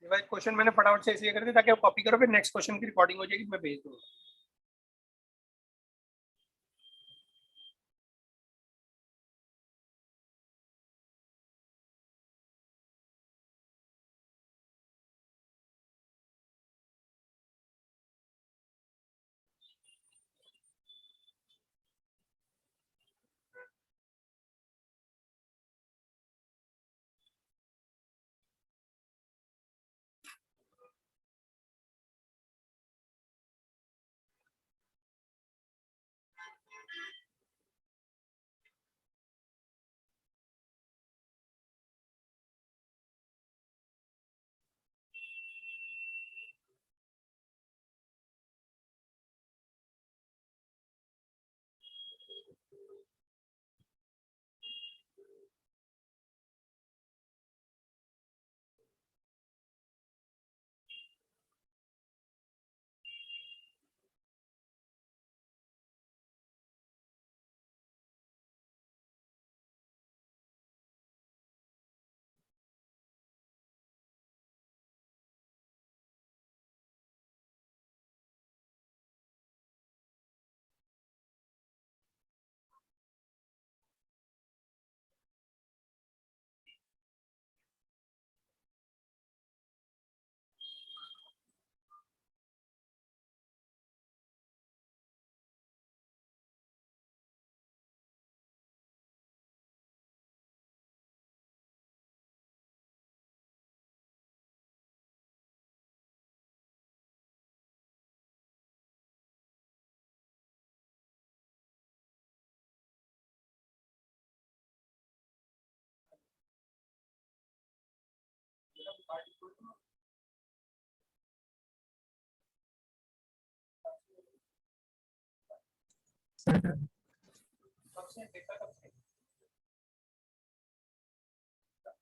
Revise question मैंने फटाफट से इसलिए कर दिया ताकि आप कॉपी करो, फिर नेक्स्ट क्वेश्चन की रिकॉर्डिंग हो जाएगी, मैं भेज दूंगा।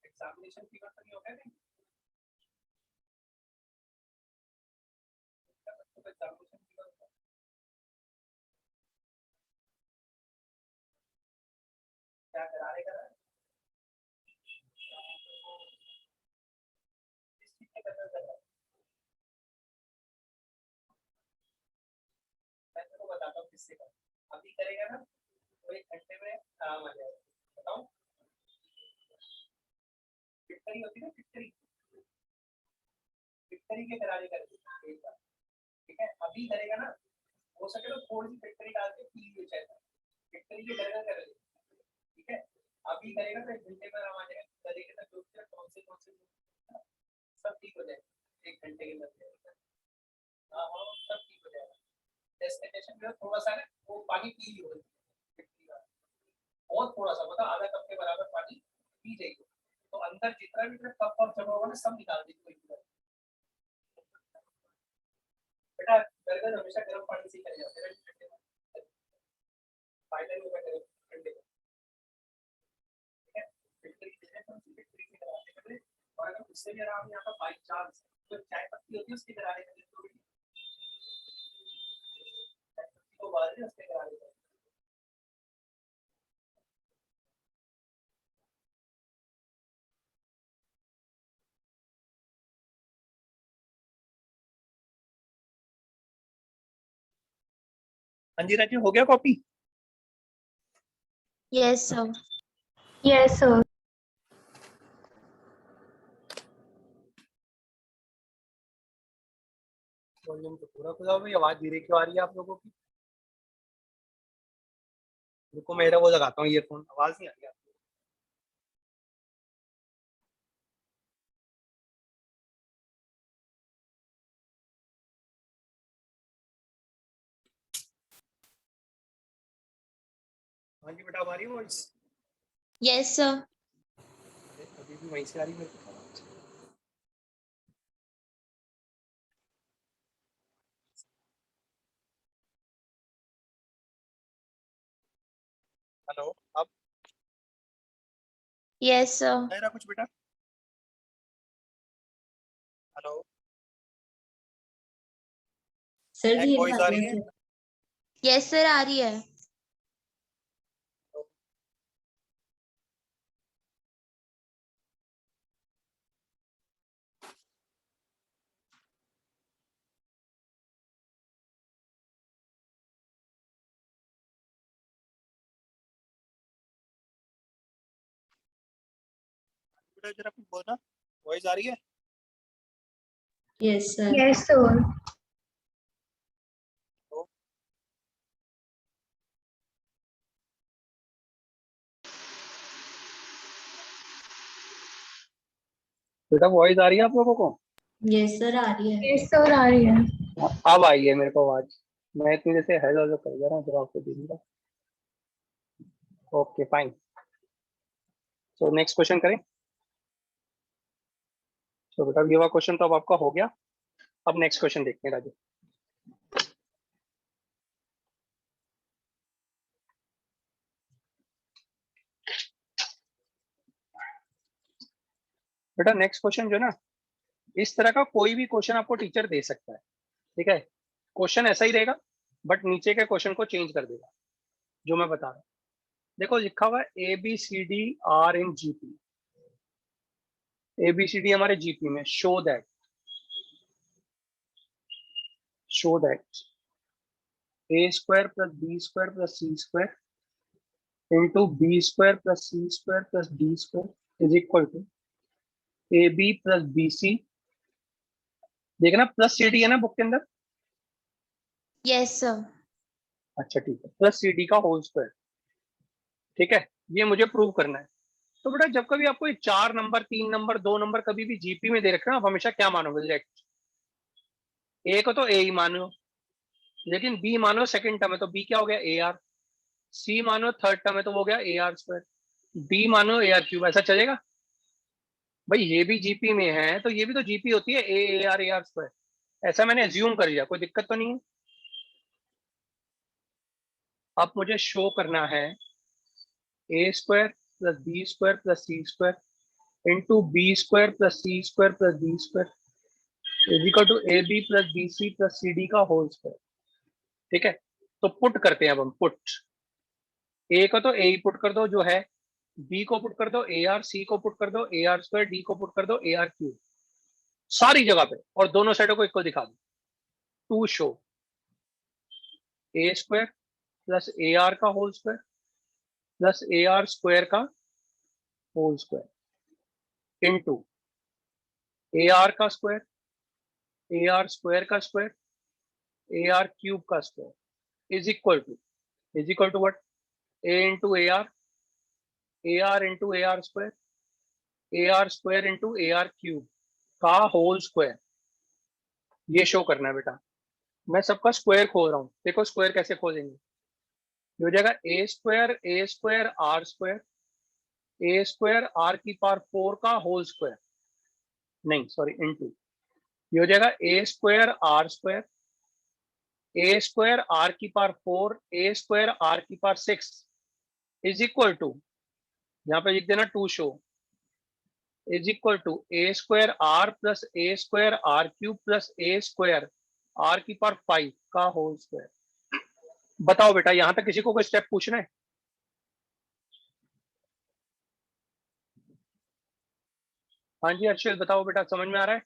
एग्जामिनेशन की बात नहीं हो गया नहीं, एग्जामिनेशन की बात क्या करा रहे करा इस चीज के करना कर रहा है। मैं तेको बताता हूँ किससे कर, अभी करेगा ना तो 1 घंटे में आराम आ जाएगा। बताओ, फिटकरी होती है ना, फिटकरी, फिटकरी के करारे कर एक बार, ठीक है। अभी करेगा ना, हो सके तो थोड़ी सी फिटकरी डाल के पी लीजिए चाहे, फिटकरी के करेगा कर लीजिए, ठीक है। अभी करेगा तो 1 घंटे में आराम आ जाएगा, तरीके से जो कौन से सब ठीक हो जाएगा 1 घंटे के अंदर। हाँ हाँ, सब ठीक हो जाएगा। डेस्टिनेशन में थोड़ा सा ना वो पानी पी ली होगी, बहुत थोड़ा सा, मतलब आधा कप के बराबर पानी पी जाएगी, तो अंदर जितना भी कप कप जमा होगा ना सब निकाल देगी। बेटा गर्दन हमेशा गर्म पानी से करेगा, फायदा नहीं होगा ठंडे में, ठीक है। फिल्टर की जगह हम फिल्टर की कराने के लिए, और अगर उससे भी आराम यहाँ पर बाई चांस तो चाय पत्ती होती है उसके कराने के लिए, तो चाय पत्ती को उबाल के उसके कराने के लिए। हाँ जी राजू, हो गया copy? Yes sir. Yes sir. Volume तो पूरा खुला हुआ है, आवाज धीरे क्यों आ रही है आप लोगों की? रुको मेरा वो लगाता हूँ ईयरफोन, आवाज नहीं आ रही आपको। हाँ जी बेटा, आ रही है वॉइस? Yes sir. अभी भी वहीं से आ रही है मेरे को। हेलो, अब यस सर। मेरा कुछ बेटा? हेलो, सर एक धीरे वॉइस आ रही है? यस सर, आ रही है। बेटा जरा कुछ बोलना, वॉइस आ रही है? Yes, sir. Yes, sir. बेटा वॉइस आ रही है आप लोगों को? Yes, sir. आ रही है. Yes, sir, आ रही है. अब आई है मेरे को आवाज। मैं इतनी जैसे हेलो हेलो कर रहा हूँ जरा आपको दीजिएगा। Okay fine. So next question करें। तो बेटा ये वाला क्वेश्चन तो अब आपका हो गया। अब नेक्स्ट क्वेश्चन देखते हैं राजू। बेटा नेक्स्ट क्वेश्चन जो ना, इस तरह का कोई भी क्वेश्चन आपको टीचर दे सकता है, ठीक है। क्वेश्चन ऐसा ही रहेगा बट नीचे के क्वेश्चन को चेंज कर देगा, जो मैं बता रहा हूँ। देखो लिखा हुआ है ABCD are in GP. ABCD हमारे जीपी में show that A square plus B square plus C square into B square plus C square plus D square is equal to AB plus BC। देखना plus CD है ना book के अंदर? Yes, sir. अच्छा ठीक है, plus CD का whole square, ठीक है। ये मुझे प्रूव करना है। तो बेटा जब कभी आपको 4 नंबर 3 नंबर 2 नंबर कभी भी जीपी में दे रखे ना, आप हमेशा क्या मानोगे? डायरेक्ट ए को तो ए ही मानो, लेकिन बी मानो सेकंड टर्म है तो बी क्या हो गया AR, सी मानो थर्ड टर्म है तो वो हो गया AR स्क्वायर, डी मानो AR क्यूब। ऐसा चलेगा भाई? ये भी जीपी में है तो ये भी तो जीपी होती है, AR स्क्वायर। ऐसा मैंने एज्यूम कर लिया, कोई दिक्कत तो नहीं है। अब मुझे शो करना है A square plus B square plus C square into B square plus C square plus D square is equal to AB plus BC plus CD का होल स्क्वायर, ठीक है। तो पुट करते हैं अब हम। पुट A को तो A ही पुट कर दो जो है, B को पुट कर दो AR, C को पुट कर दो AR स्क्वायर, D को पुट कर दो AR क्यूब सारी जगह पे, और दोनों साइडों को इक्वल दिखा दो। To show A square plus AR का whole square plus AR square का होल स्क्वायर इंटू AR का स्क्वायर, AR स्क्वायर का स्क्वायर, AR क्यूब का square is equal to what? A into AR, AR into AR square, AR square into AR cube का whole square. ये show करना है बेटा। मैं सबका स्क्वायर खोल रहा हूँ, देखो स्क्वायर कैसे खोलेंगे। ये हो जाएगा A square R square, A square R की पावर 4 का होल स्क्वायर, नहीं सॉरी इंटू, ये हो जाएगा A square R square, A square R की पावर 4, A स्क्वायर R की पावर 6 इज इक्वल टू, यहाँ पे लिख देना to show, is equal to A square R plus A square R cube plus A square R की power 5 का whole square. बताओ बेटा यहां तक किसी को कोई स्टेप पूछना है? हाँ जी अर्षित बताओ बेटा, समझ में आ रहा है?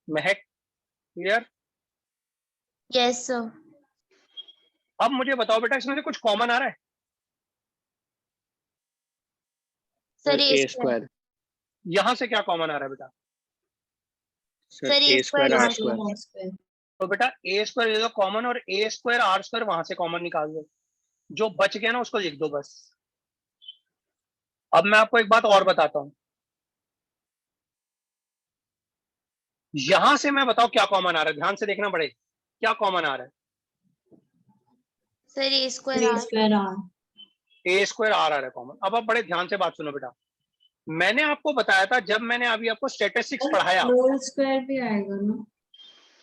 महक क्लियर? Yes, sir. अब मुझे बताओ बेटा इसमें से कुछ कॉमन आ रहा है? Sir, A A square. Square यहां से क्या कॉमन आ रहा है बेटा? Sir Sir, A A square square R R square Square. तो बेटा A स्क्वायर ले लो कॉमन और A स्क्वायर R स्क्वायर वहां से कॉमन निकाल दो, जो बच गया ना उसको लिख दो बस। अब मैं आपको एक बात और बताता हूं, यहां से मैं बताओ क्या कॉमन आ रहा है, ध्यान से देखना पड़ेगा क्या कॉमन आ रहा है। Sir, A square A R. square R. A square R आ रहा है कॉमन। अब आप बड़े ध्यान से बात सुनो बेटा, मैंने आपको बताया था जब मैंने अभी आपको स्टैटिस्टिक्स पढ़ाया। होल स्क्वायर भी आएगा ना?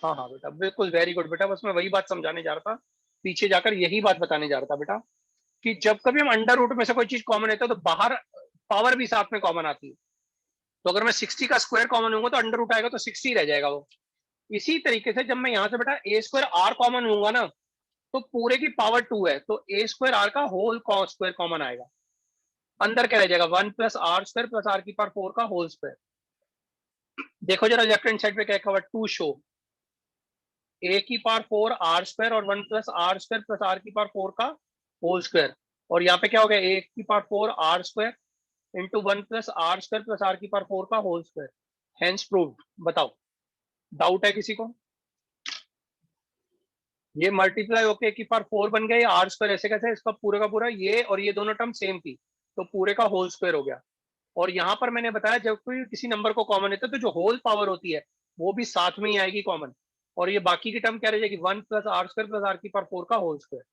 हाँ हाँ बेटा बिल्कुल वेरी गुड बेटा, बस मैं वही बात समझाने जा रहा था, पीछे जाकर यही बात बताने जा रहा था बेटा, कि जब कभी हम अंडर रूट में से कोई चीज कॉमन लेते हैं तो बाहर पावर भी साथ में कॉमन आती है। तो अगर मैं 60 का स्क्वायर कॉमन लूंगा तो अंडर रूट आएगा तो 60 रह जाएगा वो। इसी तरीके से जब मैं यहाँ से बेटा A स्क्वायर R कॉमन लूंगा ना तो पूरे की पावर 2 है तो A स्क्वायर R का होल स्क्वायर कॉमन आएगा, अंदर क्या रह जाएगा 1 plus R square plus R की पावर 4 का होल स्क्वायर। देखो जरा लेफ्ट हैंड साइड पे क्या लिखा हुआ, टू शो A की पावर 4 R स्क्वायर और 1 plus R square plus R की पावर 4 का होल स्क्वायर और यहाँ पे क्या हो गया, ए की power 4 R square into 1 plus R square plus R की पावर 4 का होल स्क्वायर, हेंस प्रूव्ड। बताओ, डाउट है किसी को? ये मल्टीप्लाई होके की पावर 4 बन गया, आर स्क्वायर ऐसे कैसे, इसका पूरे का पूरा ये और ये दोनों टर्म सेम थी तो पूरे का होल स्क्वायर हो गया। और यहाँ पर मैंने बताया जब कोई किसी नंबर को कॉमन लेते तो जो होल पावर होती है वो भी साथ में ही आएगी कॉमन, और ये बाकी की टर्म क्या रह जाएगी, 1 plus R square plus R की पावर 4 का होल स्क्वायर।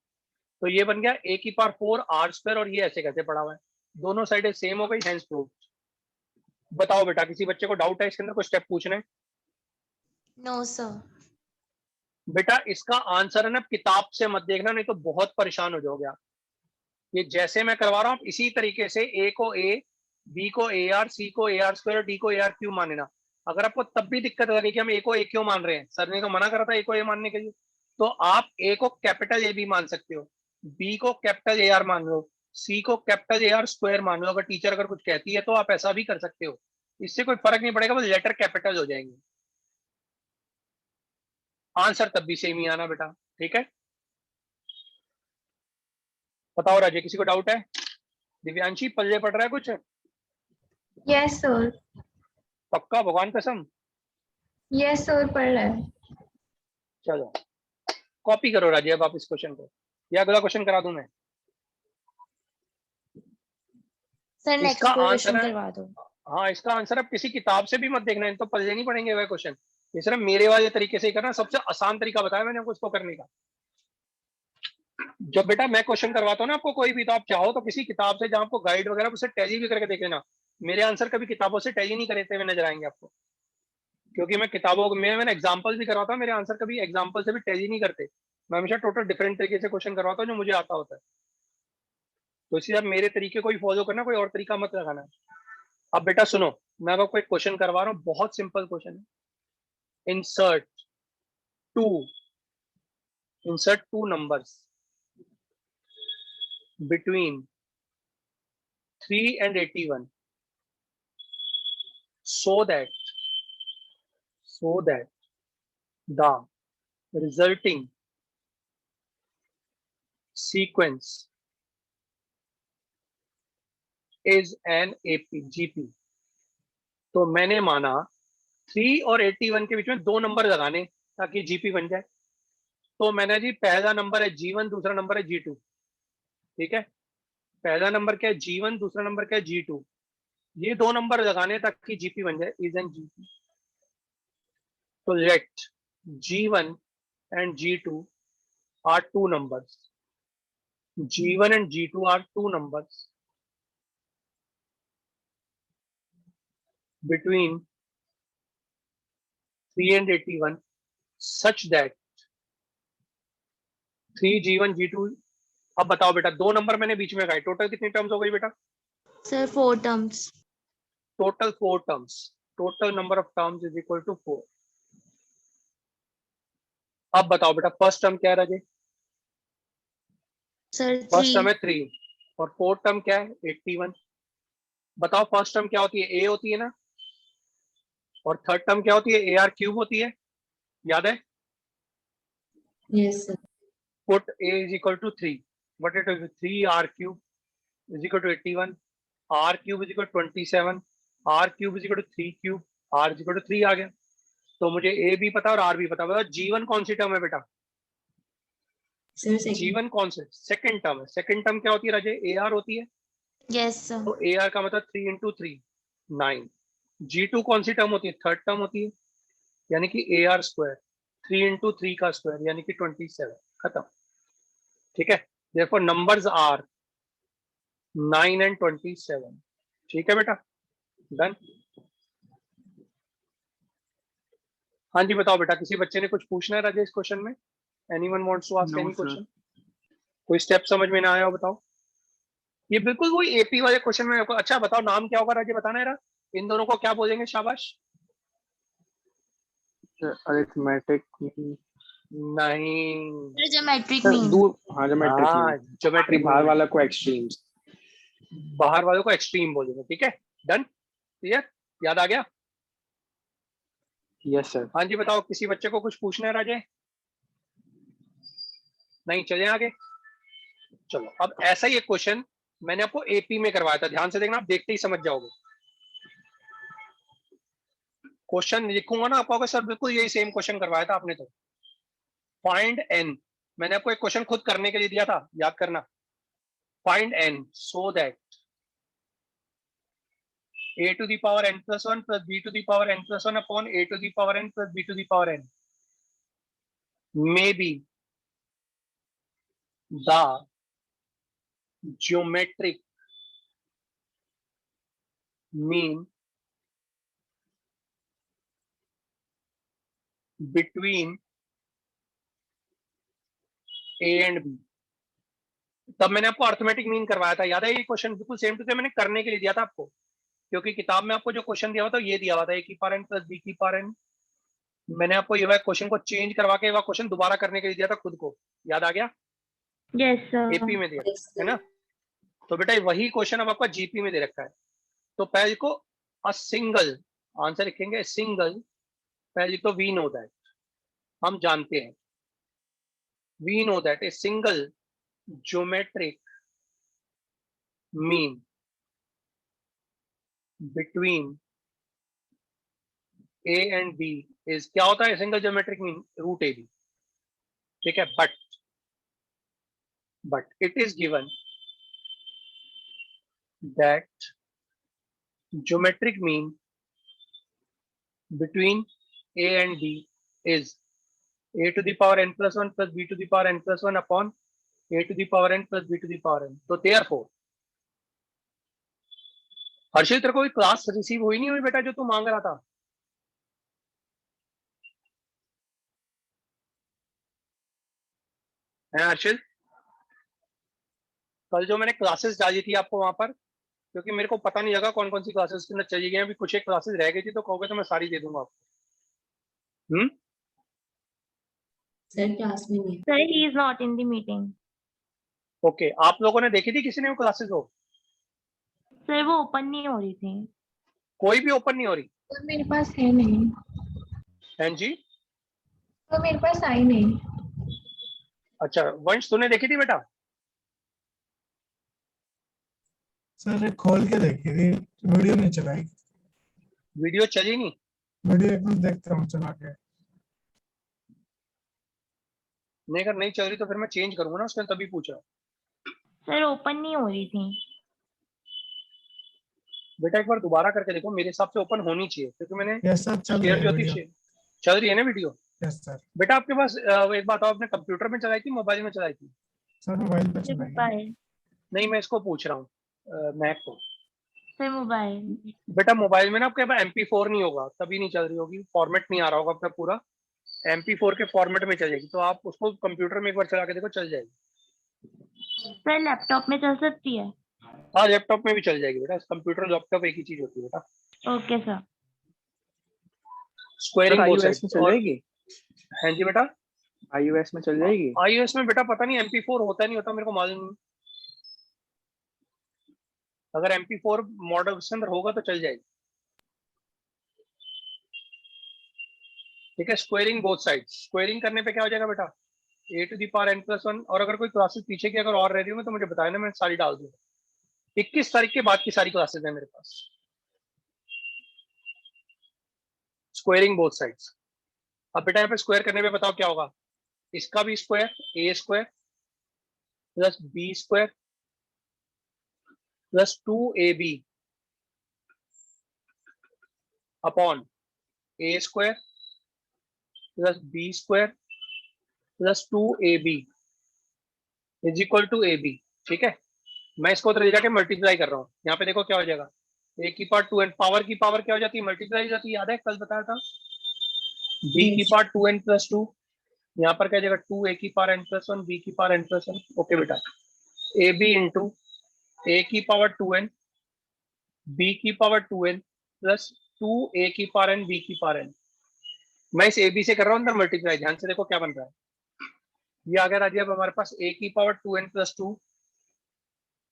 तो ये बन गया ए की पावर 4 आर स्क्वायर, और ये ऐसे कैसे पड़ा हुआ है, दोनों साइडें सेम हो गई, हेंस प्रूव्ड। बताओ बेटा, किसी बच्चे को डाउट है इसके अंदर, कोई स्टेप पूछना है? No sir. बेटा इसका आंसर है ना, किताब से मत देखना नहीं तो बहुत परेशान हो जाओगे आप। ये जैसे मैं करवा रहा हूँ इसी तरीके से ए को ए, बी को ए आर, सी को ए आर स्क्वायर, डी को ए आर क्यू मानना। अगर आपको तब भी दिक्कत लगे कि हम ए को ए क्यों मान रहे हैं, सर ने तो मना करा था ए को ए मानने के लिए, तो आप ए को कैपिटल ए बी मान सकते हो, बी को कैपिटल ए आर मान लो, सी को कैपिटल ए आर स्क्वायर मान लो। अगर टीचर अगर कुछ कहती है तो आप ऐसा भी कर सकते हो, इससे कोई फर्क नहीं पड़ेगा, बस लेटर कैपिटल हो जाएंगे, आंसर तब भी सेम ही आना बेटा। ठीक है, बताओ राजे, किसी को डाउट है? दिव्यांशी पल्ले पड़ रहा है कुछ? Yes sir. पक्का, भगवान कसम? यस सर पढ़ रहा है। चलो कॉपी करो राजे अब आप इस क्वेश्चन को, या अगला क्वेश्चन करा दूं मैं? सर नेक्स्ट इसका क्वेश्चन आंसर है, करवा दो। हाँ इसका आंसर अब किसी किताब से भी मत देखना, इन तो पल्ले नहीं पड़ेंगे वह क्वेश्चन, ये सिर्फ मेरे वाले तरीके से ही करना, सबसे आसान तरीका बताया मैंने आपको इसको करने का। जब बेटा मैं क्वेश्चन करवाता हूँ ना आपको कोई भी, तो आप चाहो तो किसी किताब से जहाँ आपको गाइड वगैरह उससे टैली भी करके देख लेना। मेरे आंसर कभी किताबों से टैली नहीं करते हुए नजर आएंगे आपको, क्योंकि मैं किताबों में मैंने एग्जाम्पल भी करवाता हूँ, मेरे आंसर कभी एग्जाम्पल से भी टैली नहीं करते, मैं हमेशा टोटल डिफरेंट तरीके से क्वेश्चन करवाता हूँ जो मुझे आता होता है। तो इसलिए आप मेरे तरीके को ही फॉलो करना, कोई और तरीका मत लगाना। अब बेटा सुनो, मैं आपको एक क्वेश्चन करवा रहा हूँ, बहुत सिंपल क्वेश्चन है। Insert two numbers between 3 and 81 so that the resulting sequence is an GP। तो मैंने माना 3 और 81 के बीच में दो नंबर लगाने ताकि जीपी बन जाए। तो मैंने जी पहला नंबर है G1, दूसरा नंबर है G2। ठीक है, पहला नंबर क्या है G1, दूसरा नंबर क्या है G2, ये दो नंबर लगाने ताकि जीपी बन जाए, इज एन जीपी। तो late G1 and G2 are two numbers. G1 and G2 are two numbers between 3 and 81 such that 3G1 G2। अब बताओ बेटा, दो नंबर मैंने बीच में लगाए, टोटल कितनी टर्म्स हो गई बेटा? Sir 4 terms. Total 4 terms, total number of terms is equal to 4। अब बताओ बेटा फर्स्ट टर्म क्या है राजे? Sir first term 3। है 3 और फोर्थ टर्म क्या है 81। बताओ फर्स्ट टर्म क्या होती है, ए होती है ना, और थर्ड टर्म क्या होती है, ए आर क्यूब होती है, याद है? Yes sir. Put a is equal to 3, but it is 3r cube is equal to 81, r cube is equal to 27, r cube is equal to 3 cube, r is equal to 3 आ गया। तो मुझे a भी पता और r भी पता। बताओ G1 कौन सी टर्म है बेटा? Sir second. G1 कौन से सेकंड टर्म है? सेकंड टर्म क्या होती है राजे? AR होती है। Yes sir. तो AR का मतलब 3 into 3 9। G2 कौन सी टर्म होती है? थर्ड टर्म होती है, यानी कि AR स्क्वायर 3 into 3 का स्क्वायर यानी कि 27। खत्म। ठीक है, therefore numbers are 9 and 27। ठीक है बेटा, डन। हाँ जी बताओ बेटा, किसी बच्चे ने कुछ पूछना है राजेश क्वेश्चन में? Anyone wants to ask any question? कोई स्टेप समझ में ना आया हो बताओ। ये बिल्कुल वही एपी वाले क्वेश्चन में। अच्छा बताओ नाम क्या होगा राजे, बताना है। इन दोनों को क्या बोलेंगे? शाबाश। अरिथमेटिक नहीं, ज्योमेट्रिक सर मीन। दूर, हाँ ज्योमेट्रिक हाँ ज्योमेट्रिक, बाहर वाला को एक्सट्रीम्स, बाहर वालों को एक्सट्रीम बोलेंगे। ठीक है, डन, क्लियर, याद आ गया? Yes sir. हाँ जी बताओ, किसी बच्चे को कुछ पूछना है राजे? नहीं, चले आगे। चलो अब ऐसा ही एक क्वेश्चन मैंने आपको एपी में करवाया था, ध्यान से देखना, आप देखते ही समझ जाओगे। क्वेश्चन लिखूंगा ना आपको, सर बिल्कुल यही सेम क्वेश्चन करवाया था आपने तो। फाइंड एन, मैंने आपको एक क्वेश्चन खुद करने के लिए दिया था, याद करना। Find n so that a to the power n plus 1 plus b to the power n plus 1 upon a to the power n plus b to the power n may be the geometric mean between a and b। तब मैंने आपको arithmetic mean करवाया था, याद है? ये question बिल्कुल same to same मैंने करने के लिए दिया था आपको, क्योंकि किताब में आपको जो क्वेश्चन दिया हुआ था ये दिया हुआ था a की पावर n प्लस b की पावर n। मैंने आपको ये वाला क्वेश्चन को चेंज करवा के वह क्वेश्चन दोबारा करने के लिए दिया था खुद को, याद आ गया? Yes, sir. एपी में दिया है ना। तो बेटा वही क्वेश्चन अब आपका जीपी में दे रखा है। तो पहले को अ सिंगल, आंसर लिखेंगे सिंगल, पहले तो वी नो दैट, हम जानते हैं, we know that a single geometric mean between A and B is, क्या होता है single geometric mean? Root A B, ठीक है। But it is given that geometric mean between a and b is a to the power n plus 1 plus b to the power n plus 1 upon a to the power n plus b to the power n। तो therefore हर्षित तेरे को class receive हुई नहीं हुई बेटा जो तू मांग रहा था? है हर्षित? कल जो मैंने क्लासेस डाली थी आपको वहां पर, क्योंकि मेरे को पता नहीं लगा कौन कौन सी क्लासेस के अंदर चली गई, अभी कुछ एक क्लासेस रह गई थी, तो कहोगे तो मैं सारी दे दूंगा आपको। सर क्लास में नहीं। Sir, he is not in the meeting. Okay, आप लोगों ने देखी थी किसी ने वो क्लासेस? हो Sir, वो ओपन नहीं हो रही थी। कोई भी ओपन नहीं हो रही? सर मेरे पास है नहीं। हैं जी? तो मेरे पास आई नहीं। अच्छा वंश तूने देखी थी बेटा? सर खोल के देखी थी, वीडियो नहीं चलाई। वीडियो चली नहीं? वीडियो एक मिनट देखता हूँ चला के। नहीं, अगर नहीं चल रही तो फिर मैं चेंज करूंगा ना उसके, तभी पूछ रहा हूँ। सर ओपन नहीं हो रही थी। बेटा एक बार दोबारा करके देखो, मेरे हिसाब से ओपन होनी चाहिए, क्योंकि मैंने यस सर चल रही शेयर है जो थी वीडियो। चल रही है ना वीडियो? Yes sir. बेटा आपके पास एक बात, आपने कंप्यूटर में चलाई थी मोबाइल में चलाई थी? सर मोबाइल पे सर चलाएगी। मोबाइल। नहीं मैं इसको पूछ रहा हूँ मैक को। Sir mobile. बेटा मोबाइल में ना आपके पास MP4 नहीं होगा, तभी नहीं चल रही होगी, फॉर्मेट नहीं आ रहा होगा आपका पूरा, MP4 के फॉर्मेट में चल जाएगी। तो आप उसको कंप्यूटर में एक बार चला के देखो, चल जाएगी। सर लैपटॉप में चल सकती है? हाँ लैपटॉप में भी चल जाएगी बेटा, कंप्यूटर लैपटॉप एक ही चीज होती है बेटा। Okay sir. स्क्वायरिंग iOS में चल जाएगी? हाँ जी बेटा, iOS में चल जाएगी? iOS में बेटा पता नहीं MP4 होता नहीं होता, मेरे को मालूम नहीं। अगर MP4 मॉडल उसके अंदर होगा तो चल जाएगी, ठीक है। स्क्वायरिंग बोथ साइड्स, स्क्वायरिंग करने पे क्या हो जाएगा बेटा? a to the power n plus 1। और अगर कोई क्लासेस पीछे की अगर और रह रही हो तो मुझे बताया ना, मैं सारी डाल दूंगा। 21 तारीख के बाद की सारी क्लासेस है मेरे पास, स्क्वायरिंग बोथ साइड्स। अब बेटा यहाँ पे स्क्वायर करने पे बताओ क्या होगा? इसका भी square, a square plus b square plus 2ab upon a square plus b square plus 2ab is equal to ab, ठीक है। मैं इसको उधर ले जाके मल्टीप्लाई कर रहा हूँ, यहाँ पे देखो क्या हो जाएगा, a की पावर 2n, पावर की पावर क्या हो जाती है? मल्टीप्लाई हो जाती है, याद है कल बताया था। b की पावर 2n प्लस 2, यहाँ पर क्या जाएगा? 2a की पावर n प्लस 1 b की पावर n प्लस 1। ओके बेटा, ab इंटू a की पावर 2n b की पावर 2n प्लस 2a की पावर n b की पावर n। मैं इस ab से कर रहा हूँ अंदर मल्टीप्लाई, ध्यान से देखो क्या बन रहा है। ये आ गया राजी, अब हमारे पास a की पावर 2n प्लस 2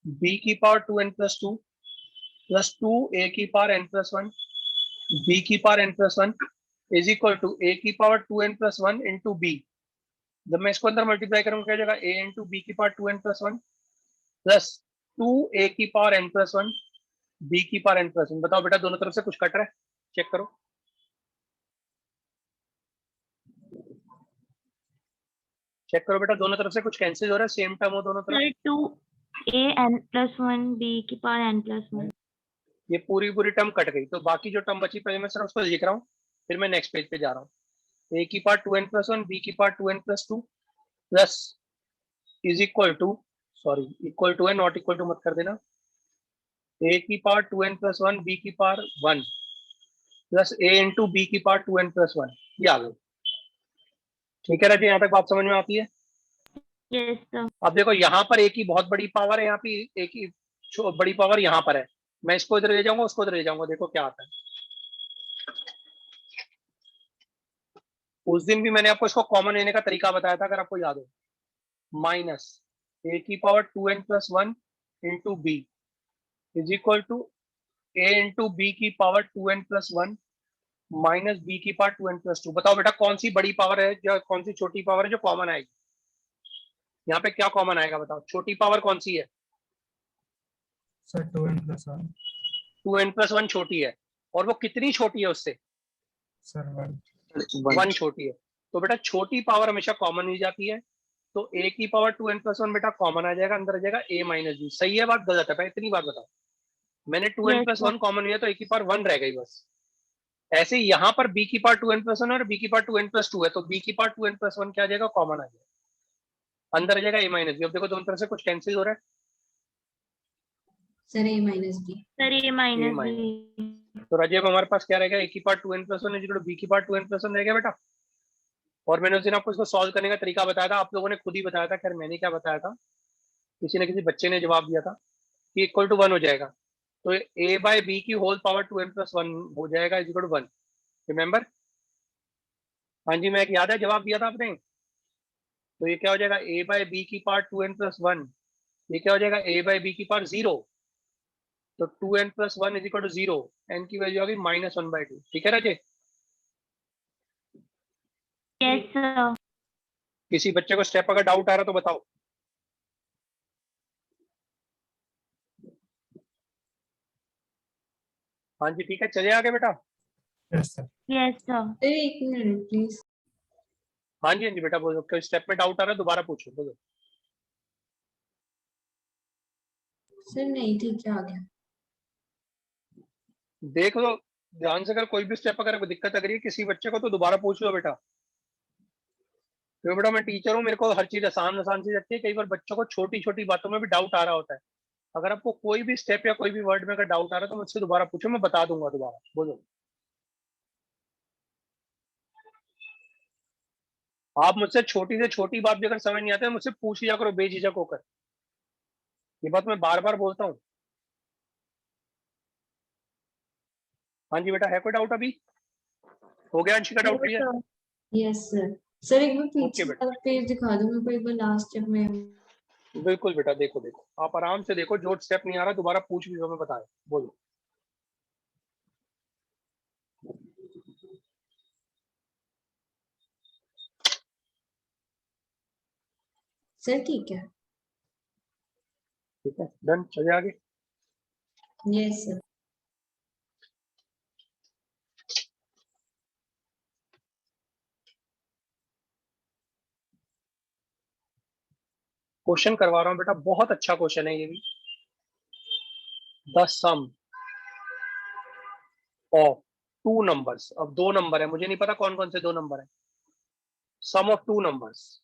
b की power 2n plus 2 plus 2a की पावर n प्लस 1 b की power n plus 1 is equal to a की power 2n plus 1 into b। जब मैं इसको अंदर मल्टीप्लाई करूंगा क्या जाएगा? a इंटू b की power 2n plus 1 plus 2a⁴n+1 b⁴n+1। बताओ बेटा दोनों तरफ से कुछ कट रहा है, चेक करो। चेक करो बेटा, दोनों तरफ से कुछ कैंसिल हो रहा है, सेम टर्म हो दोनों तरफ। Sir 2a n+1 b⁴n+1। ये पूरी टर्म कट गई, तो बाकी जो टर्म बची पहले मैं सिर्फ उसको लिख रहा हूँ, फिर मैं नेक्स्ट पेज पे जा रहा हूँ। a⁴2n+1 b⁴2n+2 plus is equal to, sorry equal to है, नॉट इक्वल टू मत कर देना, a⁴2n+1 b⁴1 plus a into b⁴2n+1। ये आ गई। ठीक है राजे, यहाँ तक बात समझ में आती है? Yes sir. अब देखो यहाँ पर एक ही बहुत बड़ी पावर है, यहाँ पे एक ही बड़ी पावर यहाँ पर है। मैं इसको इधर ले जाऊंगा, उसको इधर ले जाऊंगा, देखो क्या आता है। उस दिन भी मैंने आपको इसको कॉमन लेने का तरीका बताया था, अगर आपको याद हो। Minus a⁴2n+1 into B is equal to a into b⁴2n+1 minus b⁴2n+2। बताओ बेटा कौन सी बड़ी पावर है, जो कौन सी छोटी पावर है जो कॉमन आएगी? यहाँ पे क्या कॉमन आएगा बताओ, छोटी पावर कौन सी है? सर 2n+1 2n+1 छोटी है, और वो कितनी छोटी है उससे? सर 1 छोटी है। तो बेटा छोटी पावर हमेशा कॉमन ही जाती है, तो a⁴2n+1 बेटा कॉमन आ जाएगा, अंदर आ जाएगा a माइनस बी। सही है बात, गलत है? पहले इतनी बात बताओ। मैंने 2n+1 कॉमन लिया तो a⁴1 रह गई बस। ऐसे ही यहाँ पर b⁴2n+1 और b⁴2n+2 है, तो b⁴2n+1 क्या आ जाएगा, कॉमन आ जाएगा, अंदर आ जाएगा a माइनस बी। अब देखो दोनों तरफ से कुछ कैंसिल हो रहा है, sir a minus b। Sir a a minus minus. b। तो राजीव हमारे पास क्या रहेगा, a⁴2n+1 इक्वल टू b⁴2n+1 रह गया बेटा। और मैंने उस दिन आपको इसको सॉल्व करने का तरीका बताया था, आप लोगों ने खुद ही बताया था, खैर मैंने क्या बताया था, किसी न किसी बच्चे ने जवाब दिया था कि इक्वल टू 1 हो जाएगा, तो a/b² 2n+1 हो जाएगा इज इक्वल टू 1। रिमेंबर? हाँ जी, मैं एक याद है जवाब दिया था आपने। तो ये क्या हो जाएगा, a/b² 2n+1, ये क्या हो जाएगा, a/b⁴0। तो 2n+1 is equal to 0, n की वैल्यू आ गई -1/2। ठीक है राजे? Yes sir. किसी बच्चे को स्टेप अगर डाउट आ रहा तो बताओ। हाँ जी ठीक है, चले आगे बेटा। Yes sir. Yes sir. Sir एक मिनट प्लीज। हाँ जी बेटा बोलो, कोई स्टेप में डाउट आ रहा है दोबारा पूछो, बोलो। सर नहीं ठीक है, आ गया। देख लो ध्यान से, अगर कोई भी स्टेप अगर दिक्कत लग रही है किसी बच्चे को तो दोबारा पूछ लो बेटा। तो बेटा मैं टीचर हूँ, मेरे को हर चीज आसान आसान सी लगती है, कई बार बच्चों को छोटी छोटी बातों में भी डाउट आ रहा होता है। अगर आपको कोई भी स्टेप या कोई भी वर्ड में अगर डाउट आ रहा है तो मुझसे दोबारा पूछो, मैं बता दूंगा दोबारा, बोलो। आप मुझसे छोटी से छोटी बात भी अगर समझ नहीं आती है मुझसे पूछ लिया करो बेझिझक होकर, ये बात मैं बार बार बोलता हूँ। हाँ जी बेटा, है कोई डाउट अभी? हो गया Anshika doubt clear? Yes sir. Sir एक बार ओके पीछे बेटा, वाला पेज दिखा दो मेरे को, एक बार लास्ट स्टेप में। बिल्कुल बेटा, देखो देखो आप आराम से देखो, जो स्टेप नहीं आ रहा दोबारा पूछ भी मैं बताया, बोलो। सर ठीक है। ठीक है डन, चलिए आगे। Yes sir. क्वेश्चन करवा रहा हूँ बेटा, बहुत अच्छा क्वेश्चन है ये भी। The sum of two numbers, अब दो नंबर है, मुझे नहीं पता कौन कौन से दो नंबर है। सम ऑफ टू नंबर्स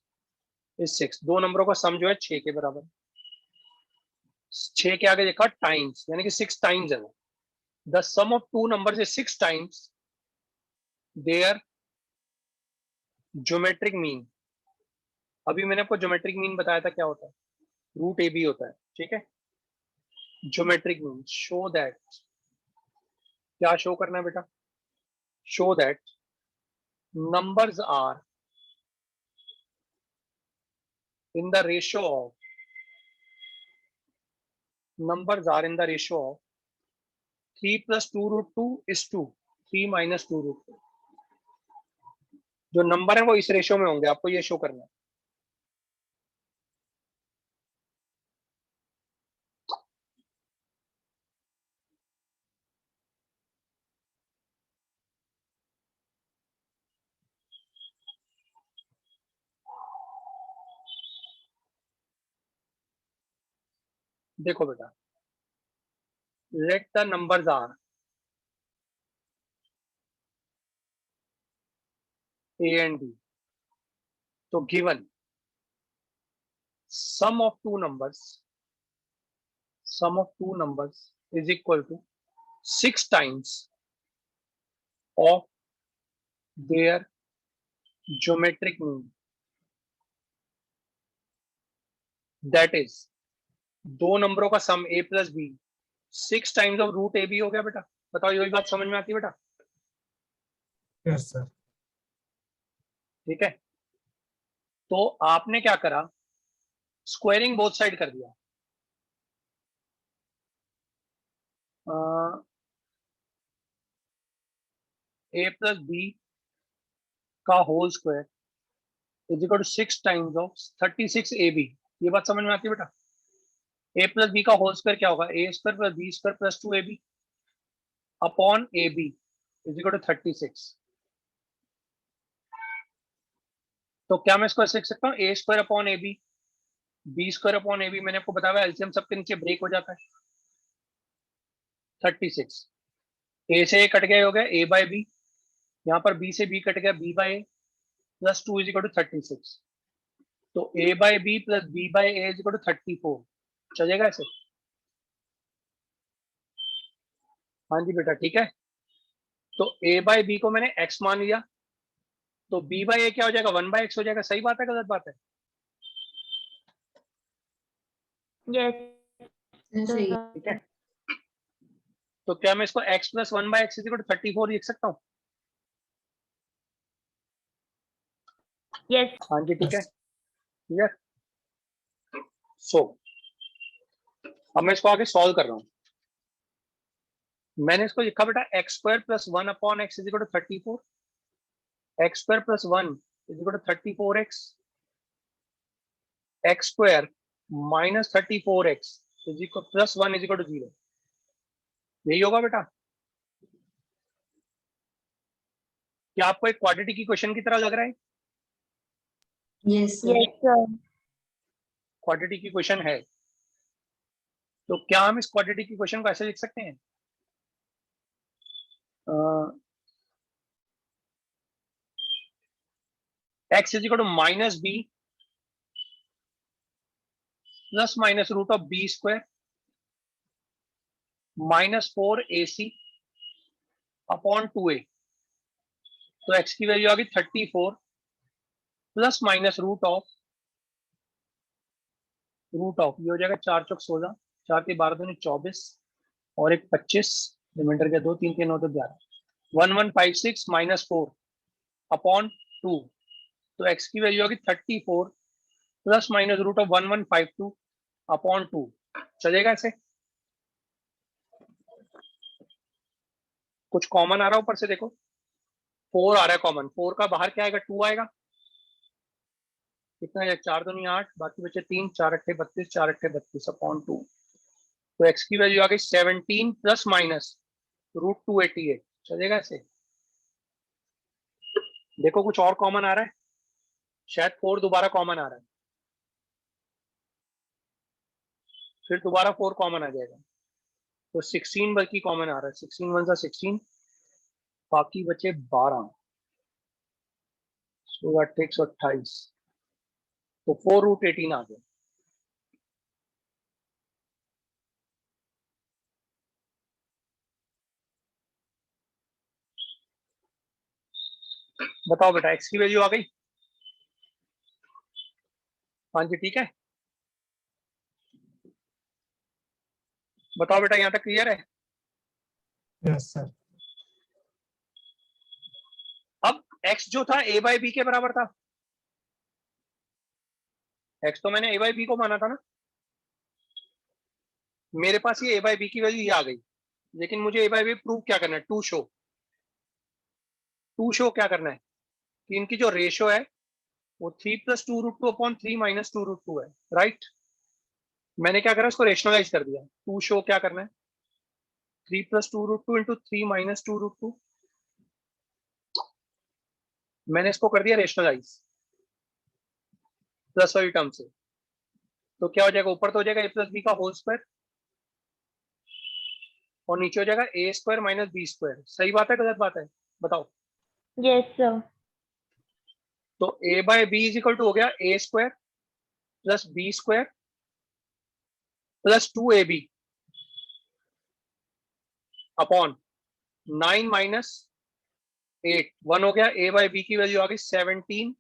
इज 6, दो नंबरों का सम जो है 6 के बराबर। 6 के आगे देखा टाइम्स, यानी कि 6 टाइम्स है वो। The sum of two numbers is 6 times their geometric mean. अभी मैंने आपको ज्योमेट्रिक मीन बताया था क्या होता है, √AB होता है, ठीक है। ज्योमेट्रिक मीन, शो दैट, क्या शो करना है बेटा, show that numbers are in the ratio of, numbers are in the ratio of 3 plus 2√2 is 2, 3 minus 2√2। जो नंबर है वो इस रेशियो में होंगे, आपको ये शो करना है। देखो बेटा, let the numbers are A and B. तो given sum of two numbers is equal to 6 times of their geometric mean. That is, दो नंबरों का sum a plus B 6 times of root A B हो गया बेटा। बताओ यही बात समझ में आती है बेटा? Yes sir. ठीक है, तो आपने क्या करा, स्क्वायरिंग बोथ साइड कर दिया। ए प्लस बी का whole square is equal to 6 times of 36 A B. ये बात समझ में आती है बेटा? ए प्लस बी का होल स्क्वायर क्या होगा, A square plus B square plus 2 A B upon A B is equal to 36। तो क्या मैं इसको ऐसे लिख सकता हूँ, A square upon A B square upon A B. मैंने आपको बताया एलसीएम सबके नीचे ब्रेक हो जाता है। 36 ए से ए कट गया, हो गया ए बाय बी, यहाँ पर बी से बी कट गया, B by A plus 2 is equal to 36। तो A by B plus B by A is equal to 34। चलेगा ऐसे? हाँ जी बेटा, ठीक है। तो ए बाय बी को मैंने एक्स मान लिया, तो बी बाय ए क्या हो जाएगा, 1 बाय एक्स हो जाएगा। सही बात है गलत बात है? यस सही। ठीक है, तो क्या मैं इसको x plus 1 by x is equal to 34 लिख सकता हूँ? यस हाँ जी, ठीक है, क्लियर। सो अब मैं इसको आगे सॉल्व कर रहा हूँ। मैंने इसको लिखा बेटा x square plus 1 upon x is equal to 34, x square plus 1 is equal to 34x, x square minus 34x is equal plus 1 is equal to 0। यही होगा बेटा? क्या आपको एक क्वाड्रेटिक इक्वेशन की तरह लग रहा है? Yes sir. Yes sir quadratic equation है, तो क्या हम इस क्वाड्रेटिक इक्वेशन को ऐसे लिख सकते हैं, x is equal to minus B plus minus root of B square minus 4ac upon 2a। तो x की वैल्यू आ गई 34 प्लस माइनस रूट ऑफ ये हो जाएगा 4 चौक 16, 4 के 12 दूनी 24 और एक 25, रिमाइंडर के 2 3 3 9 तो 11, 1156 माइनस 4 अपॉन 2। तो x की वैल्यू आ गई 34 plus minus root of 1152 upon 2। चलेगा ऐसे? कुछ कॉमन आ रहा है ऊपर से, देखो 4 आ रहा है कॉमन, 4 का बाहर क्या आएगा, 2 आएगा। कितना है, 4 दूनी 8, बाकी बचे 3, 4 अट्ठे 32, 4 अट्ठे 32 अपॉन 2। तो x की वैल्यू आ गई 17 प्लस माइनस रूट 288। चलेगा ऐसे? देखो कुछ और कॉमन आ रहा है, शायद 4 दोबारा कॉमन आ रहा है, फिर दोबारा 4 कॉमन आ जाएगा, तो 16 बल्कि कॉमन आ रहा है। 16 1 सा 16, बाकी बचे 12, 16 128, तो 4 रूट 18 आ गया। बताओ बेटा, x की वैल्यू आ गई? हाँ जी, ठीक है। बताओ बेटा, यहाँ तक क्लियर है? Yes sir. अब x जो था a बाई बी के बराबर था, x तो मैंने a बाई बी को माना था ना, मेरे पास ये a बाई बी की वैल्यू ये आ गई, लेकिन मुझे a बाई बी प्रूव क्या करना है, टू शो क्या करना है कि इनकी जो रेशियो है वो 3 plus 2 root 2 upon 3 minus 2 root 2 है, राइट। मैंने क्या करा, इसको रेशनलाइज कर दिया। टू शो क्या करना है, 3 plus 2 root 2 into 3 minus 2 root 2, मैंने इसको कर दिया रेशनलाइज प्लस वाली टर्म से। तो क्या हो जाएगा, ऊपर तो हो जाएगा a प्लस बी का होल स्क्वायर और नीचे हो जाएगा a square minus B square. सही बात है गलत बात है बताओ। Yes, sir. तो a by B is equal to हो गया a square plus B square plus 2ab upon 9 minus 8 1 हो गया। a बाय बी की वैल्यू आ गई 17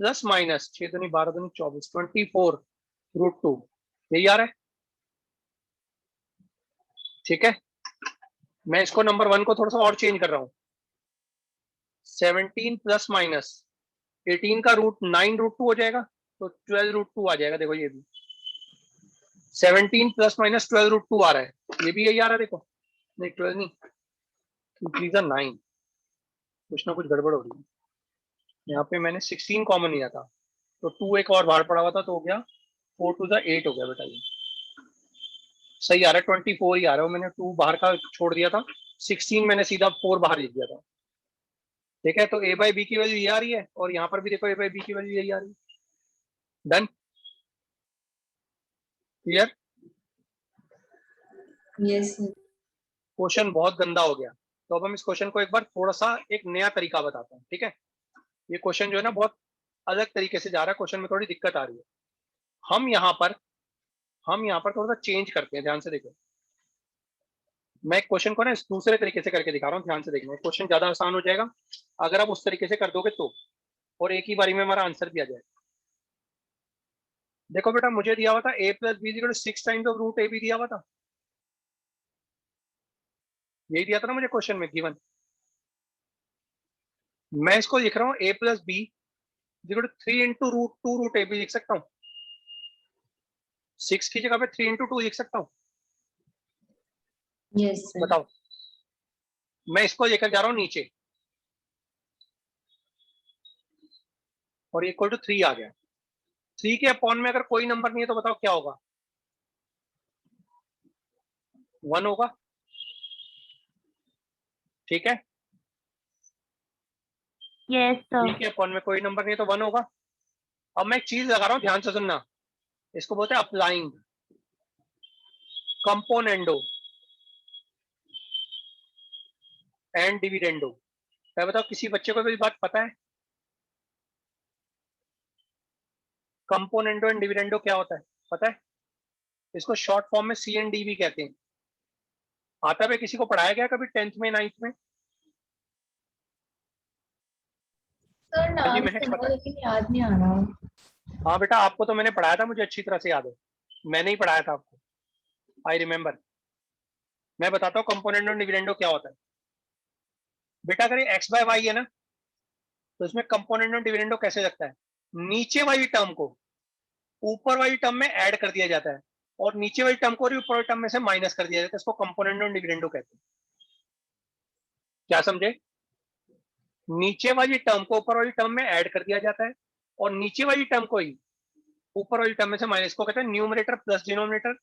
प्लस माइनस 6 दूनी 12 दूनी 24 24 रूट 2। यही आ रहा है, ठीक है। मैं इसको नंबर 1 को थोड़ा सा और चेंज कर रहा हूं। 17 प्लस माइनस 18 का रूट 9 रूट 2 हो जाएगा, तो 12 रूट 2 आ जाएगा। देखो ये भी 17 प्लस माइनस 12 रूट 2 आ रहा है, ये भी यही आ रहा है। देखो नहीं 12 नहीं, 9 कुछ ना कुछ गड़बड़ हो रही है। यहाँ पे मैंने 16 कॉमन लिया था, तो 2 एक और बाहर पड़ा हुआ था, तो हो गया 4 टू द 8 हो गया बेटा। ये सही आ रहा है, 24 ही आ रहा है। मैंने 2 बाहर का छोड़ दिया था, 16 मैंने सीधा 4 बाहर लिख दिया था, ठीक है। तो a बाई बी की वैल्यू ये आ रही है और यहाँ पर भी देखो a बाई बी की वैल्यू यही आ रही है। Done, clear. Yes sir. Question बहुत गंदा हो गया, तो अब हम इस क्वेश्चन को एक बार थोड़ा सा एक नया तरीका बताते हैं, ठीक है। ये क्वेश्चन जो है ना बहुत अलग तरीके से जा रहा है, क्वेश्चन में थोड़ी दिक्कत आ रही है। हम यहाँ पर थोड़ा सा चेंज करते हैं, ध्यान से देखो। मैं क्वेश्चन को ना इस दूसरे तरीके से करके दिखा रहा हूँ, ध्यान से देखना। क्वेश्चन ज्यादा आसान हो जाएगा अगर आप उस तरीके से कर दोगे तो, और एक ही बारी में हमारा आंसर भी आ जाएगा। देखो बेटा, मुझे दिया हुआ था a plus B 6 times of root A B दिया हुआ था, यही दिया था ना मुझे क्वेश्चन में गिवन। मैं इसको लिख रहा हूँ a plus B 3 into root 2 root A B लिख सकता हूँ। 6 की जगह पे 3 इंटू 2 लिख सकता हूँ। Yes sir. बताओ, मैं इसको लेकर जा रहा हूँ नीचे और इक्वल टू 3 आ गया। 3 के अपॉन में अगर कोई नंबर नहीं है तो बताओ क्या होगा, 1 होगा, ठीक है। Yes, sir. 3 के अपॉन में कोई नंबर नहीं है तो 1 होगा। अब मैं एक चीज लगा रहा हूँ, ध्यान से सुनना, इसको बोलते हैं अप्लाइंग कंपोनेंडो एंड डिविडेंडो। मैं बताओ किसी बच्चे को भी बात पता है कंपोनेंडो एंड डिविडेंडो क्या होता है, पता है? इसको शॉर्ट फॉर्म में सी एंड डी भी कहते हैं। आता है, किसी को पढ़ाया गया कभी 10th में 9th में? सर हाँ जी, नाम महक सुना पता है। लेकिन याद नहीं आ रहा। हाँ बेटा, आपको तो मैंने पढ़ाया था, मुझे अच्छी तरह से याद है, मैंने ही पढ़ाया था आपको, आई रिमेम्बर। मैं बताता हूँ कंपोनेंडो एंड डिविडेंडो क्या होता है। बेटा अगर ये एक्स बाय वाई है ना, तो इसमें कंपोनेंडो एंड डिविडेंडो कैसे लगता है, नीचे वाली टर्म को ऊपर वाली टर्म में ऐड कर दिया जाता है और नीचे वाली टर्म को ऊपर वाली टर्म में से माइनस कर दिया जाता है। इसको कंपोनेंडो एंड डिविडेंडो कहते हैं। क्या समझे? नीचे वाली टर्म को ऊपर वाली टर्म में ऐड कर दिया जाता है और नीचे वाली टर्म को ही ऊपर वाली टर्म में से माइनस, को कहते हैं numerator plus denominator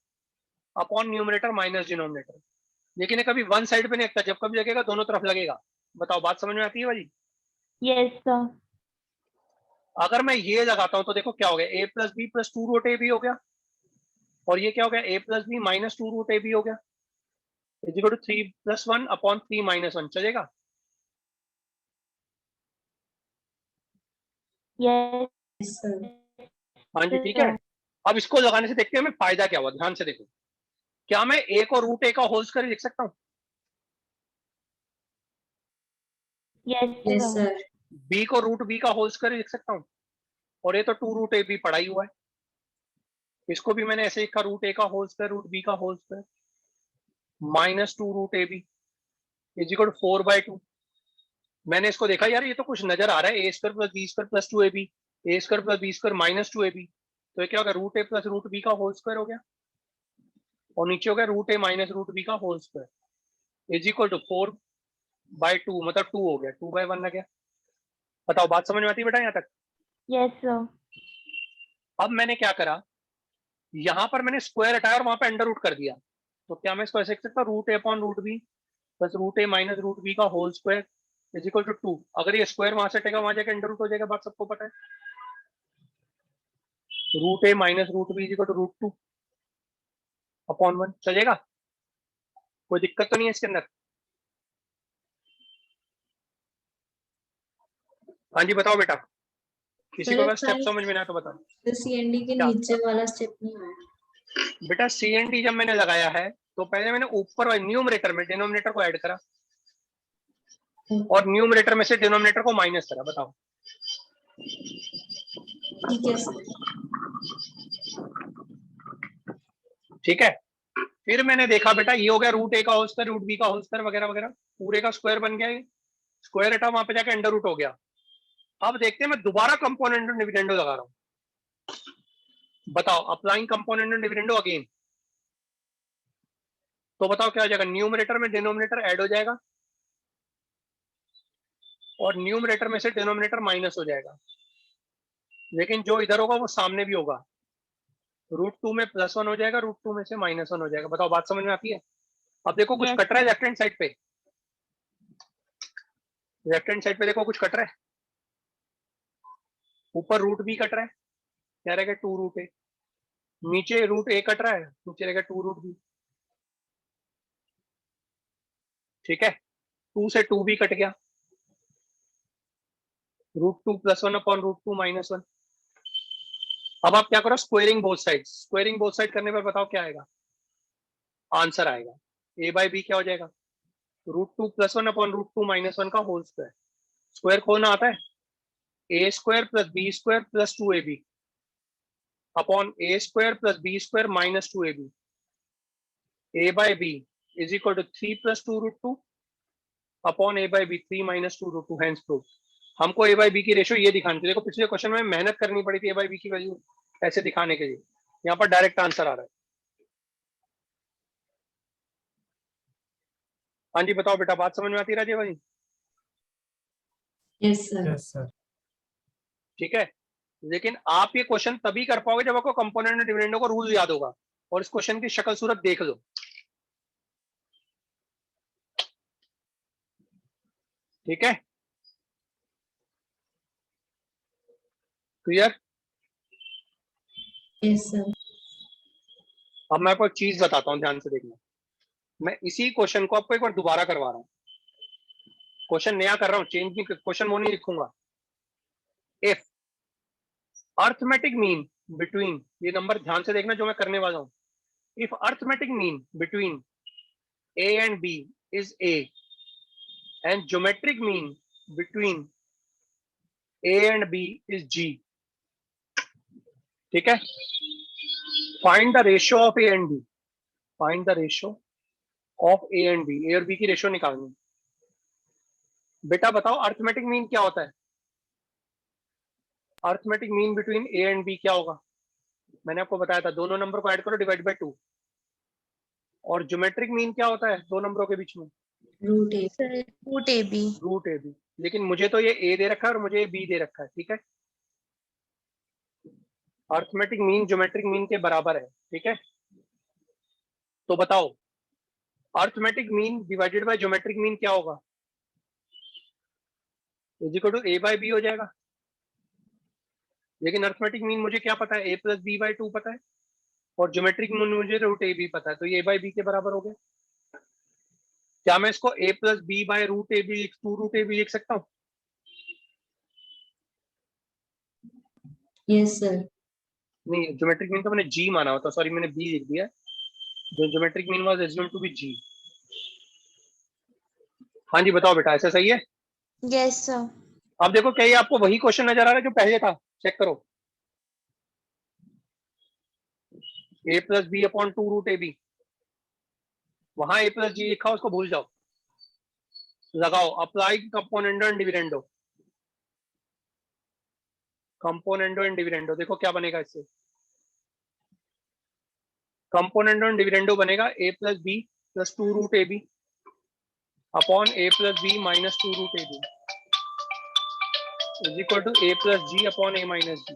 upon numerator minus denominator. लेकिन ये कभी वन साइड पे नहीं लगता, जब कभी लगेगा दोनों तरफ लगेगा। बताओ बात समझ में आती है भाई? Yes, sir. अगर मैं ये लगाता हूं तो देखो क्या हो गया, a plus B plus 2 root A B हो गया, और ये क्या हो गया, a plus B minus 2 root A B हो गया, is equal to 3 plus 1 upon 3 minus 1। चलेगा? Yes, yes sir. हाँ जी, ठीक है। sir. अब इसको लगाने से देखते हैं हमें फायदा क्या हुआ, ध्यान से देखो। क्या मैं a को रूट ए का होल स्क्वायर लिख सकता हूँ? Yes, yes sir. Sir. b को रूट b का होल स्क्वायर लिख सकता हूँ, और ये तो 2 रूट ए बी पढ़ा ही हुआ है। इसको भी मैंने ऐसे लिखा, रूट ए का होल स्क्वायर रूट बी का whole square minus 2 root A B is equal to 4/2। मैंने इसको देखा यार, ये तो कुछ नजर आ रहा है, A square plus B square plus 2 A B, A square plus B square minus 2 A B. तो ये क्या हो गया, root A plus root B का होल स्क्वायर हो गया, और नीचे हो गया root A minus root B का whole square is equal to 4/2, मतलब 2 हो गया, 2/1 लग गया। बताओ बात समझ में आती है बेटा यहाँ तक? Yes, sir. अब मैंने क्या करा, यहाँ पर मैंने स्क्वायर हटाया और वहां पे अंडर रूट कर दिया। तो क्या मैं इसको ऐसे लिख सकता हूँ, root A upon root B plus root A minus root B का whole square is equal to 2। अगर ये स्क्वायर वहां से हटेगा वहां जाके अंडर रूट हो जाएगा, बात सबको पता है। Root A minus root B equal to root 2 upon 1 चलेगा? कोई दिक्कत तो नहीं है इसके अंदर? हाँ जी बताओ बेटा, किसी को अगर स्टेप समझ में ना तो बताओ। CND के क्या? नीचे वाला स्टेप नहीं आया। बेटा सी एन डी जब मैंने लगाया है तो पहले मैंने ऊपर न्यूमरेटर में डिनोमिनेटर को ऐड करा और न्यूमरेटर में से डिनोमिनेटर को माइनस करा। बताओ। ठीक है सर। ठीक है, फिर मैंने देखा बेटा ये हो गया रूट ए का होल स्क्वायर, रूट बी का होल स्क्वायर वगैरह वगैरह, पूरे का स्क्वायर बन गया, स्क्वायर हटा वहां पे जाके अंडर रूट हो गया। अब देखते हैं मैं दोबारा कंपोनेंट और डिविडेंडो लगा रहा हूं। बताओ, अप्लाइंग कंपोनेंट और डिविडेंडो अगेन, तो बताओ क्या हो जाएगा? न्यूमरेटर में डिनोमिनेटर ऐड हो जाएगा और न्यूमरेटर में से डिनोमिनेटर माइनस हो जाएगा, लेकिन जो इधर होगा वो सामने भी होगा। रूट 2 में +1 हो जाएगा, रूट 2 में से -1 हो जाएगा। बताओ बात समझ में आती है? अब देखो कुछ Yes, कट रहा है लेफ्ट हैंड साइड पे, लेफ्ट हैंड साइड पे देखो कुछ कट रहा है। ऊपर रूट बी कट रहा है, क्या रहेगा? 2 रूट ए। नीचे रूट ए कट रहा है, नीचे रहेगा 2 रूट बी। ठीक है, 2 से 2 भी कट गया, रूट 2 +1 अपॉन रूट 2 -1। अब आप क्या करो? Squaring both side. Squaring both side करने पर बताओ क्या आएगा? आंसर आएगा a बाई बी क्या हो जाएगा? रूट 2 +1 अपॉन रूट 2 -1 का होल स्क्वायर। स्क्वायर खोलना आता है? A square plus B square plus 2ab upon A square plus B square minus 2ab। a by B is equal to 3 + 2 root 2 upon a by B 3 - 2 root 2 hence proof. हमको a by B की ratio ये दिखानी थी। देखो पिछले question में मेहनत करनी पड़ी थी a बाई बी की वैल्यू ऐसे दिखाने के लिए, यहाँ पर डायरेक्ट आंसर आ रहा है। हाँ जी बताओ बेटा, बात समझ में आती है राजीव भाई? Yes sir. Yes sir. ठीक है, लेकिन आप ये क्वेश्चन तभी कर पाओगे जब आपको कंपोनेंट और डिविडेंडो का रूल याद होगा और इस क्वेश्चन की शक्ल सूरत देख लो। ठीक है, क्लियर? Yes sir. अब मैं आपको एक चीज बताता हूँ, ध्यान से देखना। मैं इसी क्वेश्चन को आपको एक बार दोबारा करवा रहा हूँ, क्वेश्चन नया कर रहा हूँ, चेंज नहीं, क्वेश्चन वो नहीं लिखूंगा। इफ अर्थमेटिक मीन बिटवीन, ये नंबर ध्यान से देखना जो मैं करने वाला हूँ। If arithmetic mean between a and b is a and geometric mean between a and b is g, ठीक है? Find the ratio of A and B, find the ratio of A and B, A और B की ratio निकालनी। बेटा बताओ arithmetic mean क्या होता है? Arithmetic mean between A and B क्या होगा? मैंने आपको बताया था, दोनों नंबर को ऐड करो, डिवाइड बाय 2। और ज्योमेट्रिक मीन क्या होता है दो नंबरों के बीच में? Root A. sir. Root AB. Root A B. लेकिन मुझे तो ये ए दे रखा है और मुझे ये बी दे रखा है, ठीक है? अर्थमेटिक मीन ज्योमेट्रिक मीन के बराबर है, ठीक है? तो बताओ arithmetic mean divided by geometric mean क्या होगा? Is equal to A by B हो जाएगा। लेकिन अर्थमेटिक मीन मुझे क्या पता है? a प्लस बी बाई 2 पता है, और ज्योमेट्रिक मीन मुझे रूट ए बी पता है, तो ये a बाई बी के बराबर हो गया। क्या मैं इसको a plus B by root A B 2 root A B लिख सकता हूँ? Yes sir. नहीं, ज्योमेट्रिक मीन तो मैंने g माना होता, सॉरी मैंने b लिख दिया। जो geometric mean was assumed to be g। हाँ जी बताओ बेटा, ऐसा सही है? Yes, sir. अब देखो क्या ये आपको वही क्वेश्चन नजर आ रहा है जो पहले था? चेक करो, a plus B upon 2 root A B, वहां a प्लस जी लिखा, उसको भूल जाओ। लगाओ apply componendo and dividendo, componendo and dividendo, देखो क्या बनेगा इससे। कंपोनेंडो एंड डिविडेंडो बनेगा a plus B plus 2 root A B upon a plus B minus 2 root A B is equal to a plus G upon a minus G.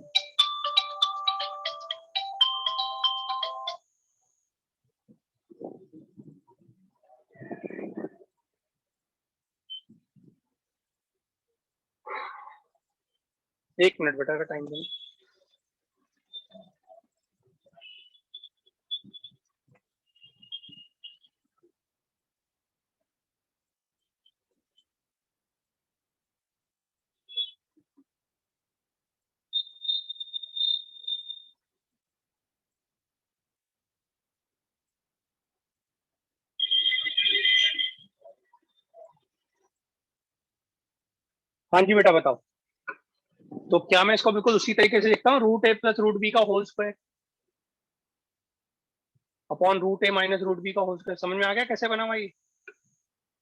एक minute बेटा का time देना। हाँ जी बेटा बताओ। तो क्या मैं इसको बिल्कुल उसी तरीके से लिखता हूँ, root A plus root B का whole square upon root A minus root B का होल स्क्वायर। समझ में आ गया कैसे बना हुआ ये?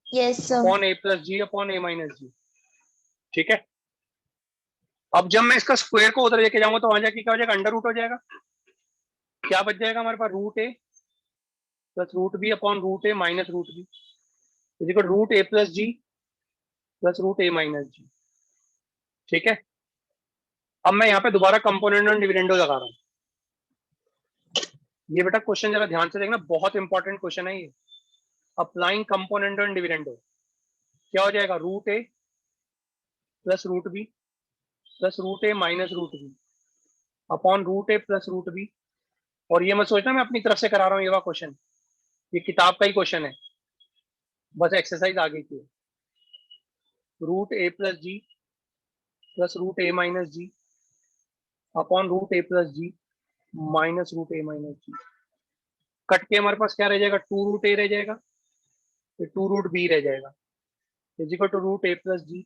Yes, sir. Upon A plus G upon A minus G. ठीक है, अब जब मैं इसका स्क्वायर को उधर लेके जाऊंगा तो वहां जाके क्या हो जाएगा, अंडर रूट हो जाएगा। क्या बच जाएगा हमारे पास, root A plus root B upon root A minus root B is equal root A plus G plus root A minus G. ठीक है, अब मैं यहाँ पे दोबारा कंपोनेंट और डिविडेंडो लगा रहा हूँ। ये बेटा क्वेश्चन जरा ध्यान से देखना, बहुत इंपॉर्टेंट क्वेश्चन है ये। अप्लाइंग कंपोनेंट और डिविडेंडो क्या हो जाएगा, root A plus root B plus root A minus root B upon root A plus root B. और ये मत सोचना मैं अपनी तरफ से करा रहा हूँ ये वाला क्वेश्चन, ये किताब का ही क्वेश्चन है, बस एक्सरसाइज आगे की है। Root A plus G plus root A minus ji upon root A plus G minus root A minus ji. Cut के हमारे पास क्या रह जाएगा, टू रूट ए रह जाएगा, फिर टू रूट बी रह जाएगा is equal to root A plus G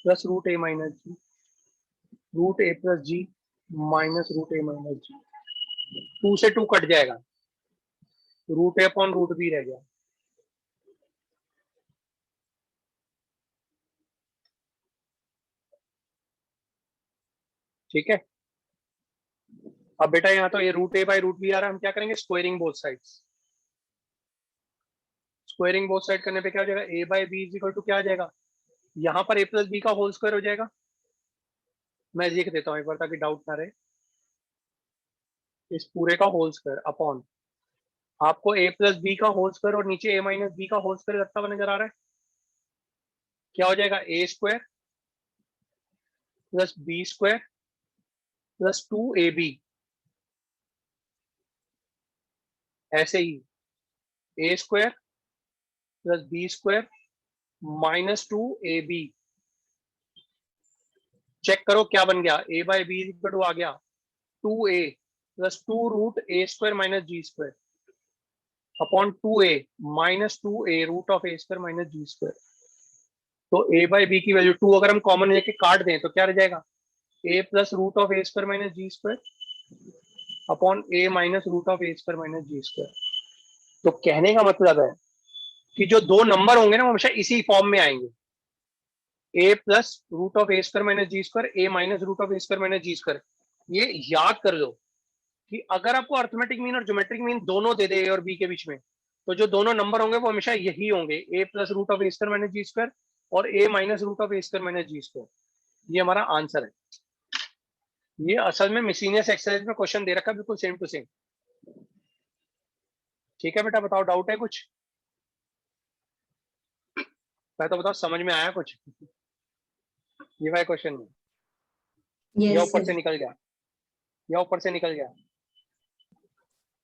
plus root A minus G root A plus G minus root A minus G. Two से टू कट जाएगा, root A upon root B रह गया। ठीक है, अब बेटा यहाँ तो ये root A by root B आ रहा है, हम क्या करेंगे, squaring both sides. Squaring both side करने पे क्या हो जाएगा, A by B is equal to क्या आ जाएगा, यहाँ पर ए प्लस बी का होल स्क्वायर हो जाएगा। मैं लिख देता हूँ एक बार ताकि डाउट ना रहे, इस पूरे का होल स्क्वायर अपॉन आपको ए प्लस बी का होल स्क्वायर और नीचे ए माइनस बी का होल स्क्वायर लगता हुआ नजर आ रहा है। क्या हो जाएगा, A square plus B square plus two A B. ऐसे ही A square plus B square minus two A B. Check करो क्या बन गया, A by B equal to आ गया two A plus two root A square minus G square upon two A minus two A root of A square minus G square. तो A by B की value two अगर हम common लेके काट दें तो क्या रह जाएगा, A plus root of A square minus G square upon A minus root of A square minus G square. तो कहने का मतलब है कि जो दो नंबर होंगे ना वो हमेशा इसी फॉर्म में आएंगे, A plus root of A square minus G square A minus root of A square minus G square. ये याद कर लो कि अगर आपको अर्थमेटिक मीन और ज्योमेट्रिक मीन दोनों दे दे ए और बी के बीच में, तो जो दोनों नंबर होंगे वो हमेशा यही होंगे, A plus root of A square minus G square और A minus root of A square minus G square. ये हमारा आंसर है। ये असल में मिसलिनियस एक्सरसाइज में क्वेश्चन दे रखा है, बिल्कुल सेम टू सेम। ठीक है बेटा, बताओ डाउट है कुछ? मैं तो बताओ समझ में आया कुछ? ये वाला क्वेश्चन में या यस ऊपर से सर। निकल गया, या ऊपर से निकल गया?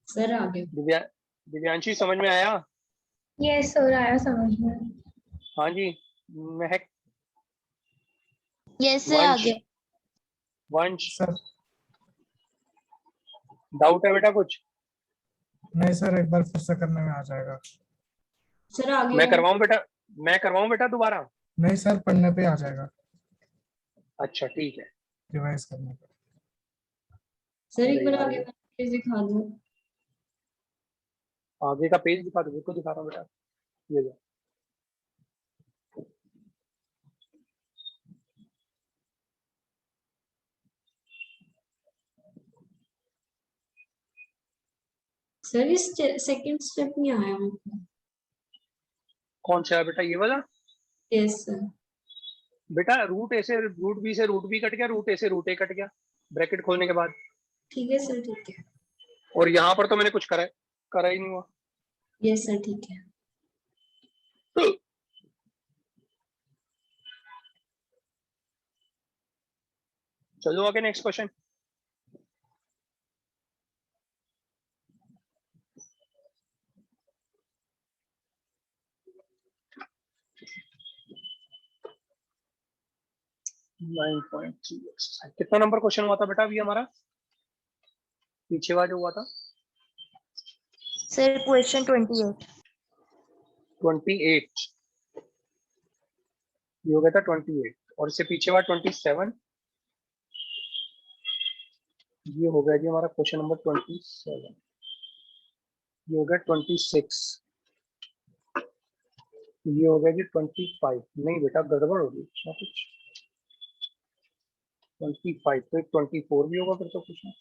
सर आगे। दिव्यांशी समझ में आया? Yes, sir. आया समझ में. हाँ जी, महक, Yes, sir. वंश, आगे. वंश सर डाउट है बेटा कुछ? नहीं सर, एक बार फिर से करने में आ जाएगा. सर आगे मैं और- करवाऊं बेटा, मैं करवाऊं बेटा दोबारा? नहीं सर, पढ़ने पे आ जाएगा, अच्छा ठीक है। रिवाइज करने पे. सर एक अरे बार यार, आगे वाला दिखा दो। आगे का पेज दिखा दो, बिल्कुल दिखा रहा हूँ बेटा, ये लो। सर इस सेकंड स्टेप नहीं आया मेरे को. कौन सा है बेटा, ये वाला? Yes sir. बेटा रूट ए से रूट बी से रूट बी कट गया, रूट ए से रूट ए कट गया ब्रैकेट खोलने के बाद, ठीक है सर, ठीक है. और यहाँ पर तो मैंने कुछ करा ही नहीं हुआ। यस सर, ठीक है. चलो आगे नेक्स्ट क्वेश्चन। कितना नंबर क्वेश्चन हुआ था बेटा अभी हमारा, पीछे वाला जो हुआ था? Sir, question 28. 28। ये हो गया था 28 और इससे पीछे हुआ 27। ये हो गया जी हमारा क्वेश्चन नंबर 27। ये हो गया 26। ये हो गया जी 25। नहीं बेटा गड़बड़ होगी इसमें कुछ। 25 तो एक 24 भी होगा फिर तो कुछ ना।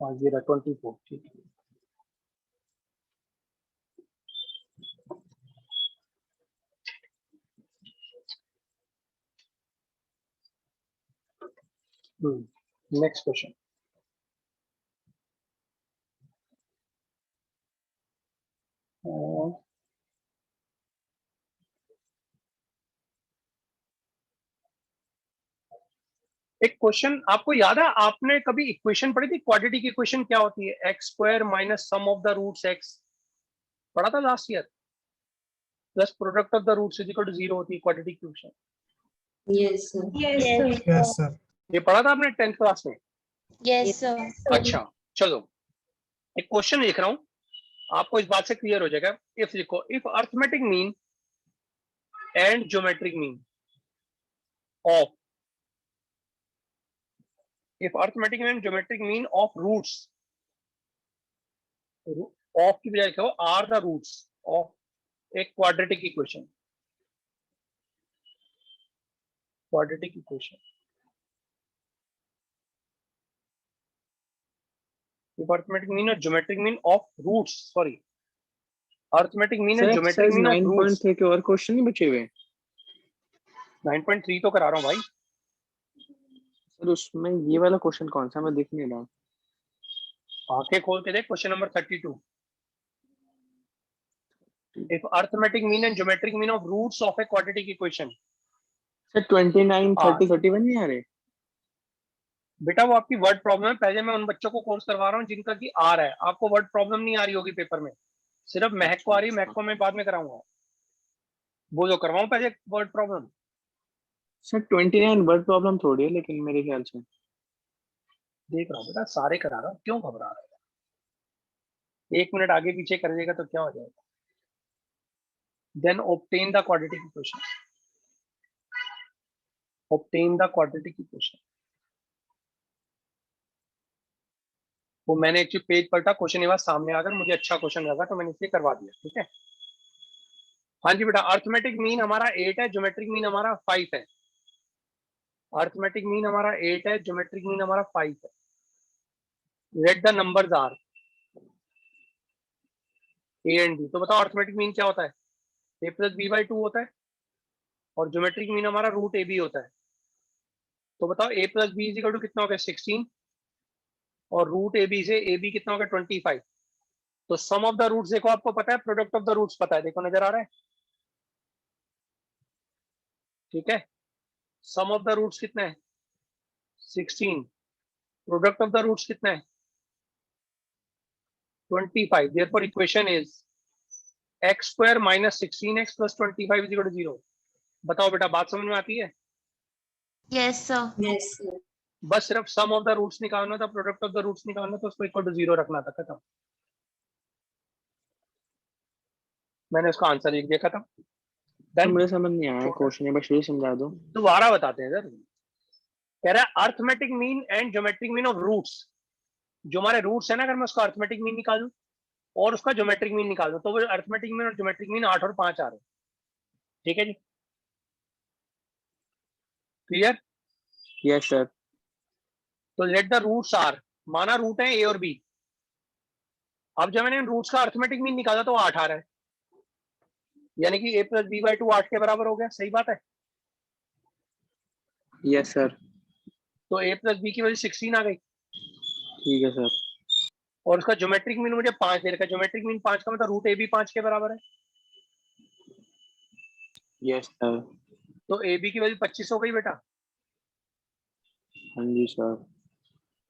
हाँ ये रहा 24, ठीक है। Next question. एक क्वेश्चन आपको याद है, आपने कभी इक्वेशन पढ़ी थी क्वाड्रेटिक इक्वेशन क्या होती है? X square minus sum of the roots x, पढ़ा था last year. Plus product of the roots is equal to 0 होती है quadratic equation. Yes, sir. Yes, sir. Yes sir. ये पढ़ा था आपने 10th क्लास में? Yes, sir. अच्छा चलो एक क्वेश्चन लिख रहा हूं, आपको इस बात से क्लियर हो जाएगा। इफ लिखो, if arithmetic mean and geometric mean of, if arithmetic and geometric mean of roots, of की बजाय लिखो are the roots of a quadratic equation, quadratic equation, if arithmetic mean or geometric mean of roots, sorry, arithmetic mean sir and geometric exercise mean of roots। 9.3 के और question नहीं बचे हुए? 9.3 तो करा रहा हूं भाई। सर उसमें ये वाला क्वेश्चन कौन सा, मैं दिख नहीं रहा। आंखें खोल के देख question number 32। if arithmetic mean and geometric mean of roots of a quadratic equation। Sir 29, 30, 31 नहीं आ रहे? बेटा वो आपकी वर्ड प्रॉब्लम है, पहले मैं उन बच्चों को कोर्स करवा रहा हूँ जिनका की आ रहा है। आपको वर्ड प्रॉब्लम नहीं आ रही होगी पेपर में, सिर्फ महक को आ रही है। महक को मैं बाद में कराऊंगा, वो जो करवाऊं पहले word problem. Sir 29 word problem थोड़ी है, लेकिन मेरे ख्याल से देख रहा हूँ बेटा, सारे करा रहा हूँ, क्यों घबरा रहा है? 1 मिनट आगे पीछे कर देगा तो क्या हो जाएगा? Then obtain the quadratic equation, obtain the quadratic equation. वो मैंने एक्चुअली पेज पलटा, क्वेश्चन ये बात सामने आकर मुझे अच्छा क्वेश्चन लगा तो मैंने इसलिए करवा दिया, ठीक है। हाँ जी बेटा, अर्थमेटिक मीन हमारा 8 है, ज्योमेट्रिक मीन हमारा 5 है। अर्थमेटिक मीन हमारा 8 है, ज्योमेट्रिक मीन हमारा 5 है। Let the numbers are A and B. तो बताओ अर्थमेटिक मीन क्या होता है? ए प्लस बी बाई 2 होता है, और ज्योमेट्रिक मीन हमारा रूट ए बी होता है। तो बताओ ए प्लस बी इजिकल टू कितना हो गया? 16, और रूट ए बी से ए बी कितना हो गया? 25। तो सम ऑफ द रूट्स देखो, आपको पता है, प्रोडक्ट ऑफ द रूट्स पता है, देखो नजर आ रहा है, ठीक है। सम ऑफ द रूट्स कितना है? 16। प्रोडक्ट ऑफ द रूट्स कितना है? 25। Therefore equation is x square minus 16x plus 25 is equal to 0। बताओ बेटा, बात समझ में आती है? Yes, sir. Yes, sir. बस सिर्फ सम ऑफ द रूट्स निकालना था, प्रोडक्ट ऑफ द रूट्स निकालना था, उसको इक्वल टू 0 रखना था, खत्म। मैंने उसका आंसर लिख दिया, खत्म। तो Done? मुझे समझ नहीं आया क्वेश्चन, ये बस ये समझा दो। दोबारा बताते हैं सर। कह रहा है arithmetic mean and geometric mean of roots. जो हमारे रूट्स है ना, अगर मैं उसका अर्थमेटिक मीन निकाल दूं और उसका ज्योमेट्रिक मीन निकाल दूं, तो वो अर्थमेटिक मीन और ज्योमेट्रिक मीन 8 और 5 आ रहे हैं, ठीक है जी। क्लियर? Yes sir. तो लेट द रूट्स आर, माना रूट है ए और बी। अब जब मैंने रूट्स का अर्थमेटिक मीन निकाला तो 8 आ रहा है, यानी कि a प्लस बी बाई 2 8 के बराबर हो गया। सही बात है? Yes sir. तो a प्लस बी की वजह 16 आ गई, ठीक है सर। और उसका ज्योमेट्रिक मीन मुझे 5 दे रखा है। ज्योमेट्रिक मीन 5 का मतलब रूट ए बी 5 के बराबर है, यस सर। तो ए बी की वैल्यू 25 हो गई बेटा। हाँ जी सर।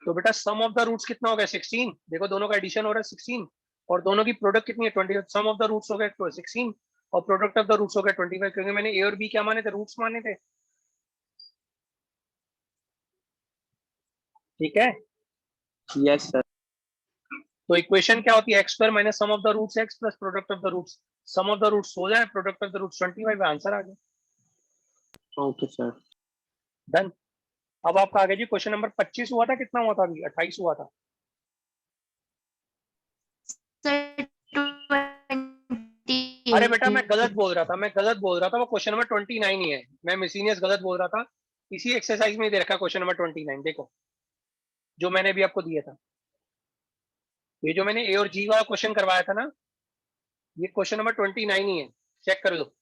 तो बेटा सम ऑफ द रूट्स कितना हो गया? 16। देखो दोनों का एडिशन हो रहा है 16, और दोनों की प्रोडक्ट कितनी है? 20। सम ऑफ द रूट्स हो गया 16 और प्रोडक्ट ऑफ द रूट्स हो गया 25, क्योंकि मैंने ए और बी क्या माने थे? रूट्स माने थे, ठीक है। Yes sir. तो इक्वेशन क्या होती है? X square minus sum of the roots X plus product of the roots. Sum of the roots हो जाए, product of the roots 25, answer आ गया। Okay sir. डन। अब आपका आगे जी क्वेश्चन नंबर 25 हुआ था, कितना हुआ था अभी? 28 हुआ था। Sir, 20. अरे बेटा मैं गलत बोल रहा था, वो क्वेश्चन नंबर 29 ही है, मैं मिसलीनियस गलत बोल रहा था। इसी एक्सरसाइज में दे रखा क्वेश्चन नंबर 29, देखो जो मैंने भी आपको दिया था, ये जो मैंने ए और जी वाला क्वेश्चन करवाया था ना, ये क्वेश्चन नंबर 29 ही है, चेक कर लो।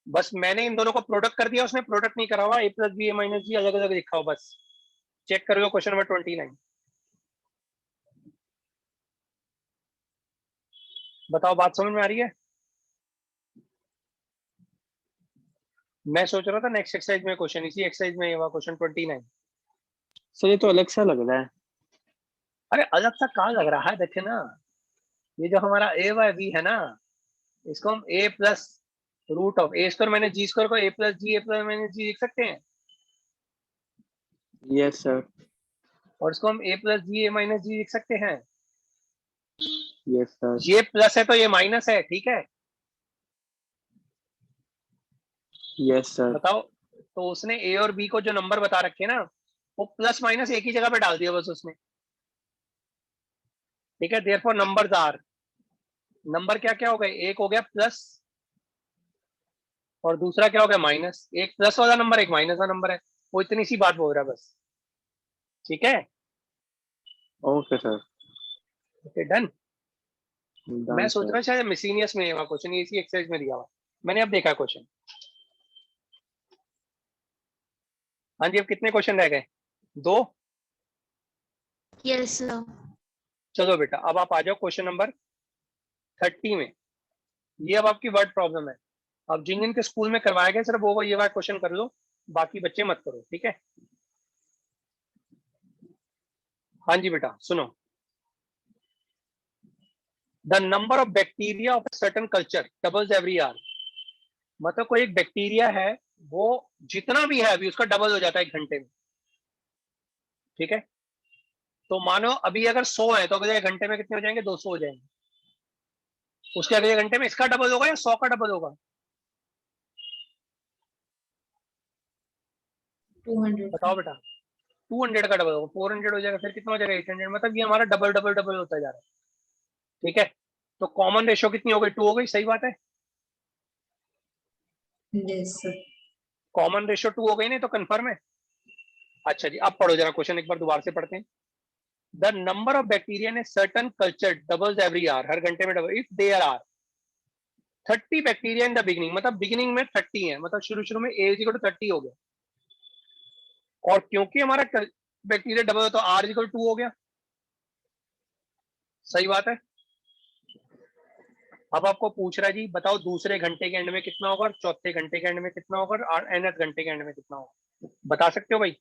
बस मैंने इन दोनों को प्रोडक्ट कर दिया, उसने प्रोडक्ट नहीं करा हुआ, ए प्लस बी ए माइनस जी अलग अलग लिखा हो, बस चेक कर लो क्वेश्चन नंबर 29। बताओ बात समझ में आ रही है? मैं सोच रहा था नेक्स्ट एक्सरसाइज में क्वेश्चन, इसी एक्सरसाइज में ये हुआ क्वेश्चन 29। सर ये तो अलग सा लग रहा है। अरे अलग सा कहाँ लग रहा है, देखे ना, ये जो हमारा ए बाय बी है ना, इसको हम A plus root of A square minus G square को ए प्लस माइनस जी लिख सकते हैं, यस सर। और इसको हम A plus ji A minus जी लिख सकते हैं। Yes sir. ये प्लस है तो ये माइनस है, ठीक है? Yes sir. बताओ, तो उसने ए और बी को जो नंबर बता रखे ना, वो प्लस माइनस एक ही जगह पे डाल दिया बस उसने, ठीक है? देयरफॉर नंबर्स आर, नंबर क्या क्या हो गए, एक हो गया प्लस और दूसरा क्या हो गया माइनस, एक प्लस वाला नंबर एक माइनस वाला नंबर है, वो इतनी सी बात बोल रहा है बस, ठीक है? Okay sir. Okay done. मैं डन सोच सर। रहा शायद मिसलीनियस में हुआ क्वेश्चन, इसी एक्सरसाइज में दिया हुआ, मैंने अब देखा क्वेश्चन। हाँ जी, अब कितने क्वेश्चन रह गए? 2। Yes, sir. चलो बेटा अब आप आ जाओ क्वेश्चन नंबर 30 में। ये अब आपकी वर्ड प्रॉब्लम है, अब जिन जिन के स्कूल में करवाया गया सिर्फ वो ये वाला क्वेश्चन कर लो, बाकी बच्चे मत करो, ठीक है? हाँ जी बेटा सुनो, the number of bacteria of certain culture doubles every our. मतलब कोई एक बैक्टीरिया है, वो जितना भी है अभी उसका डबल हो जाता है 1 घंटे में, ठीक है? तो मानो अभी अगर 100 है तो अगले 1 घंटे में कितने हो जाएंगे? 200 हो जाएंगे। उसके अगले घंटे में इसका डबल होगा या 100 का डबल होगा? 200 बताओ बेटा। 200 का डबल होगा, 400 हो जाएगा, फिर कितना हो जाएगा? 800। मतलब ये हमारा डबल डबल डबल होता जा रहा है, ठीक है? तो कॉमन रेशियो कितनी हो गई? 2 हो गई, सही बात है? yes sir. कॉमन रेशियो 2 हो गई, नहीं तो कंफर्म है? अच्छा जी, अब पढ़ो जरा क्वेश्चन, एक बार दोबारा से पढ़ते हैं। The number of bacteria in certain culture doubles every hour, हर घंटे में double, if there are 30 bacteria in the beginning, मतलब बिगिनिंग में 30 है, मतलब शुरू शुरू में ए इक्वल टू 30 हो गया, और क्योंकि हमारा बैक्टीरिया डबल हो तो आर इक्वल 2 हो गया, सही बात है? अब आपको पूछ रहा है जी बताओ दूसरे घंटे के एंड में कितना होगा, और चौथे घंटे के एंड में कितना होगा, और nth घंटे के एंड में कितना होगा? बता सकते हो भाई?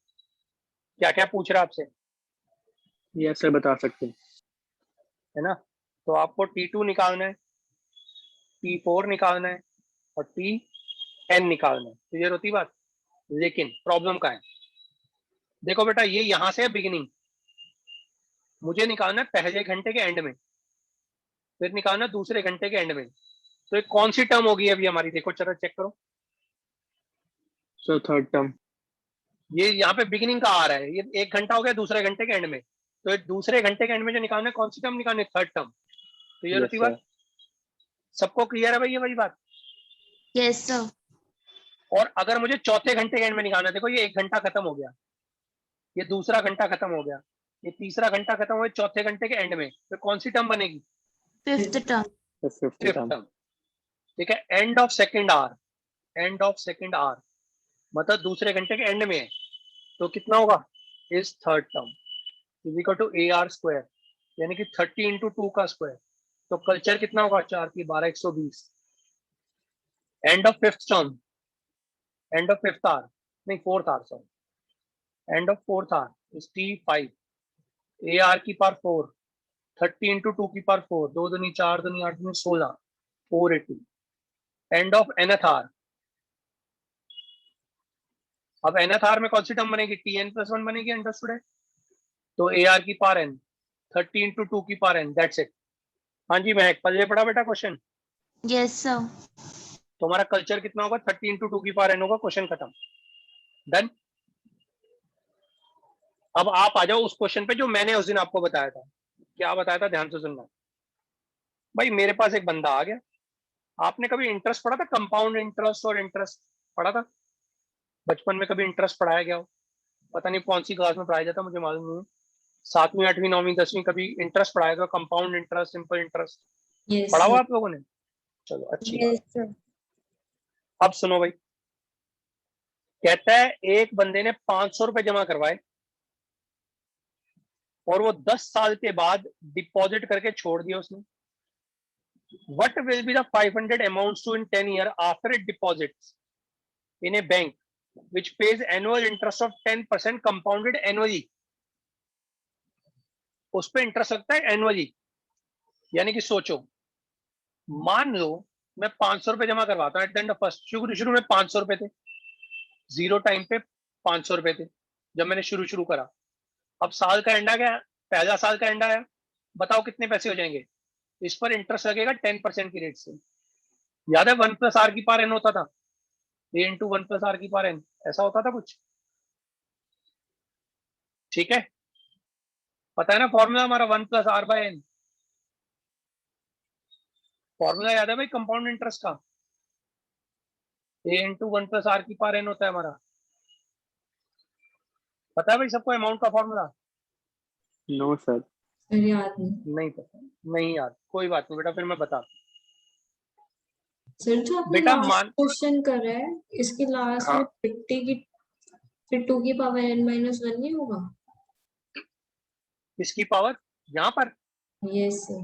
क्या क्या पूछ रहा है आपसे, यस सर बता सकते हैं। है ना? तो आपको T2 निकालना है, T4 निकालना है, और Tn निकालना है, क्लियर होती बात? लेकिन प्रॉब्लम का है, देखो बेटा ये यहां से है बिगिनिंग, मुझे निकालना है पहले घंटे के एंड में, फिर निकालना है दूसरे घंटे के एंड में। तो ये कौन सी टर्म होगी अभी हमारी? देखो चलो चेक करो, सर थर्ड टर्म। ये यहाँ पे बिगिनिंग का आ रहा है, ये 1 घंटा हो गया दूसरे घंटे के एंड में, तो ये दूसरे घंटे के एंड में जो निकालना है कौन सी टर्म निकालनी है? Third term. क्लियर यस होती सर। बात? सबको क्लियर है भाई ये वाली बात? Yes, sir. और अगर मुझे चौथे घंटे के एंड में निकालना है, देखो ये 1 घंटा खत्म हो गया, ये दूसरा घंटा खत्म हो गया, ये तीसरा घंटा खत्म हो गया, चौथे घंटे के एंड में तो कौन सी टर्म बनेगी? Fifth term. Fifth fifth term. Term, ठीक है? End of second hour, end of second hour मतलब दूसरे घंटे के एंड में है, तो कितना होगा? Is third term is equal to A R square, यानी कि 30 इंटू 2 का स्क्वायर, तो कल्चर कितना होगा? 4 की 12 120। End of fifth term, end of fifth hour, नहीं fourth hour, sorry, end of fourth hour is T5, A R की power 4, 30 into 2 की पावर 4, 2 दूनी 4 दूनी 8 दूनी 16, 480। एंड ऑफ nth आवर, अब nth आवर में कौन सी टर्म बनेगी? Tn+1 बनेगी अंडरस्टूड है? तो ए आर की पावर n, 30 इंटू 2 की पावर n, दैट्स इट। हाँ जी महक, पल्ले पड़ा बेटा क्वेश्चन? Yes, sir. तो हमारा कल्चर कितना होगा? 30 into 2 की पावर n होगा, क्वेश्चन खत्म। डन। अब आप आ जाओ उस क्वेश्चन पे जो मैंने उस दिन आपको बताया था। क्या बताया था, ध्यान से सुनना भाई। मेरे पास एक बंदा आ गया, आपने कभी इंटरेस्ट पढ़ा था? कंपाउंड इंटरेस्ट और इंटरेस्ट पढ़ा था बचपन में? कभी इंटरेस्ट पढ़ाया गया हो? पता नहीं कौन सी क्लास में पढ़ाया जाता, मुझे मालूम नहीं। 7वीं 8वीं 9वीं 10वीं कभी इंटरेस्ट पढ़ाया था? Compound interest, simple interest Yes, पढ़ा हुआ sir. आप लोगों ने? चलो अच्छी बात। Yes, sir. अब सुनो भाई, कहता है एक बंदे ने 500 रुपए जमा करवाए और वो 10 साल के बाद डिपॉजिट करके छोड़ दिया उसने। What will be the 500 amounts to in 10 year after it deposits in a bank which pays annual interest of 10% compounded annually? उस पे इंटरेस्ट लगता है एनुअली। यानी कि सोचो, मान लो मैं 500 रुपए जमा करवाता हूँ eight the end of first. शुरू में 500 रुपए थे, जीरो टाइम पे 500 रुपए थे जब मैंने शुरू करा। अब साल का एंड आ गया, पहला साल का एंड आया, बताओ कितने पैसे हो जाएंगे? इस पर इंटरेस्ट लगेगा 10% की रेट से। याद है 1 + r की पावर n होता था, a × 1 + r की पावर n, ऐसा होता था कुछ? ठीक है, पता है ना फॉर्मूला हमारा 1 + r/n। फॉर्मूला याद है भाई कंपाउंड इंटरेस्ट का? a × 1 + r की पावर n होता है हमारा। पता है भाई सबको अमाउंट का फॉर्मूला? No sir. सर याद नहीं। नहीं पता, नहीं याद, कोई बात नहीं बेटा, फिर मैं बता। सर जो आपने बेटा लास्ट मान, क्वेश्चन करा है, इसके लास्ट हाँ में 50 की फिर 2 की पावर n - 1 नहीं होगा? इसकी पावर यहाँ पर यस सर।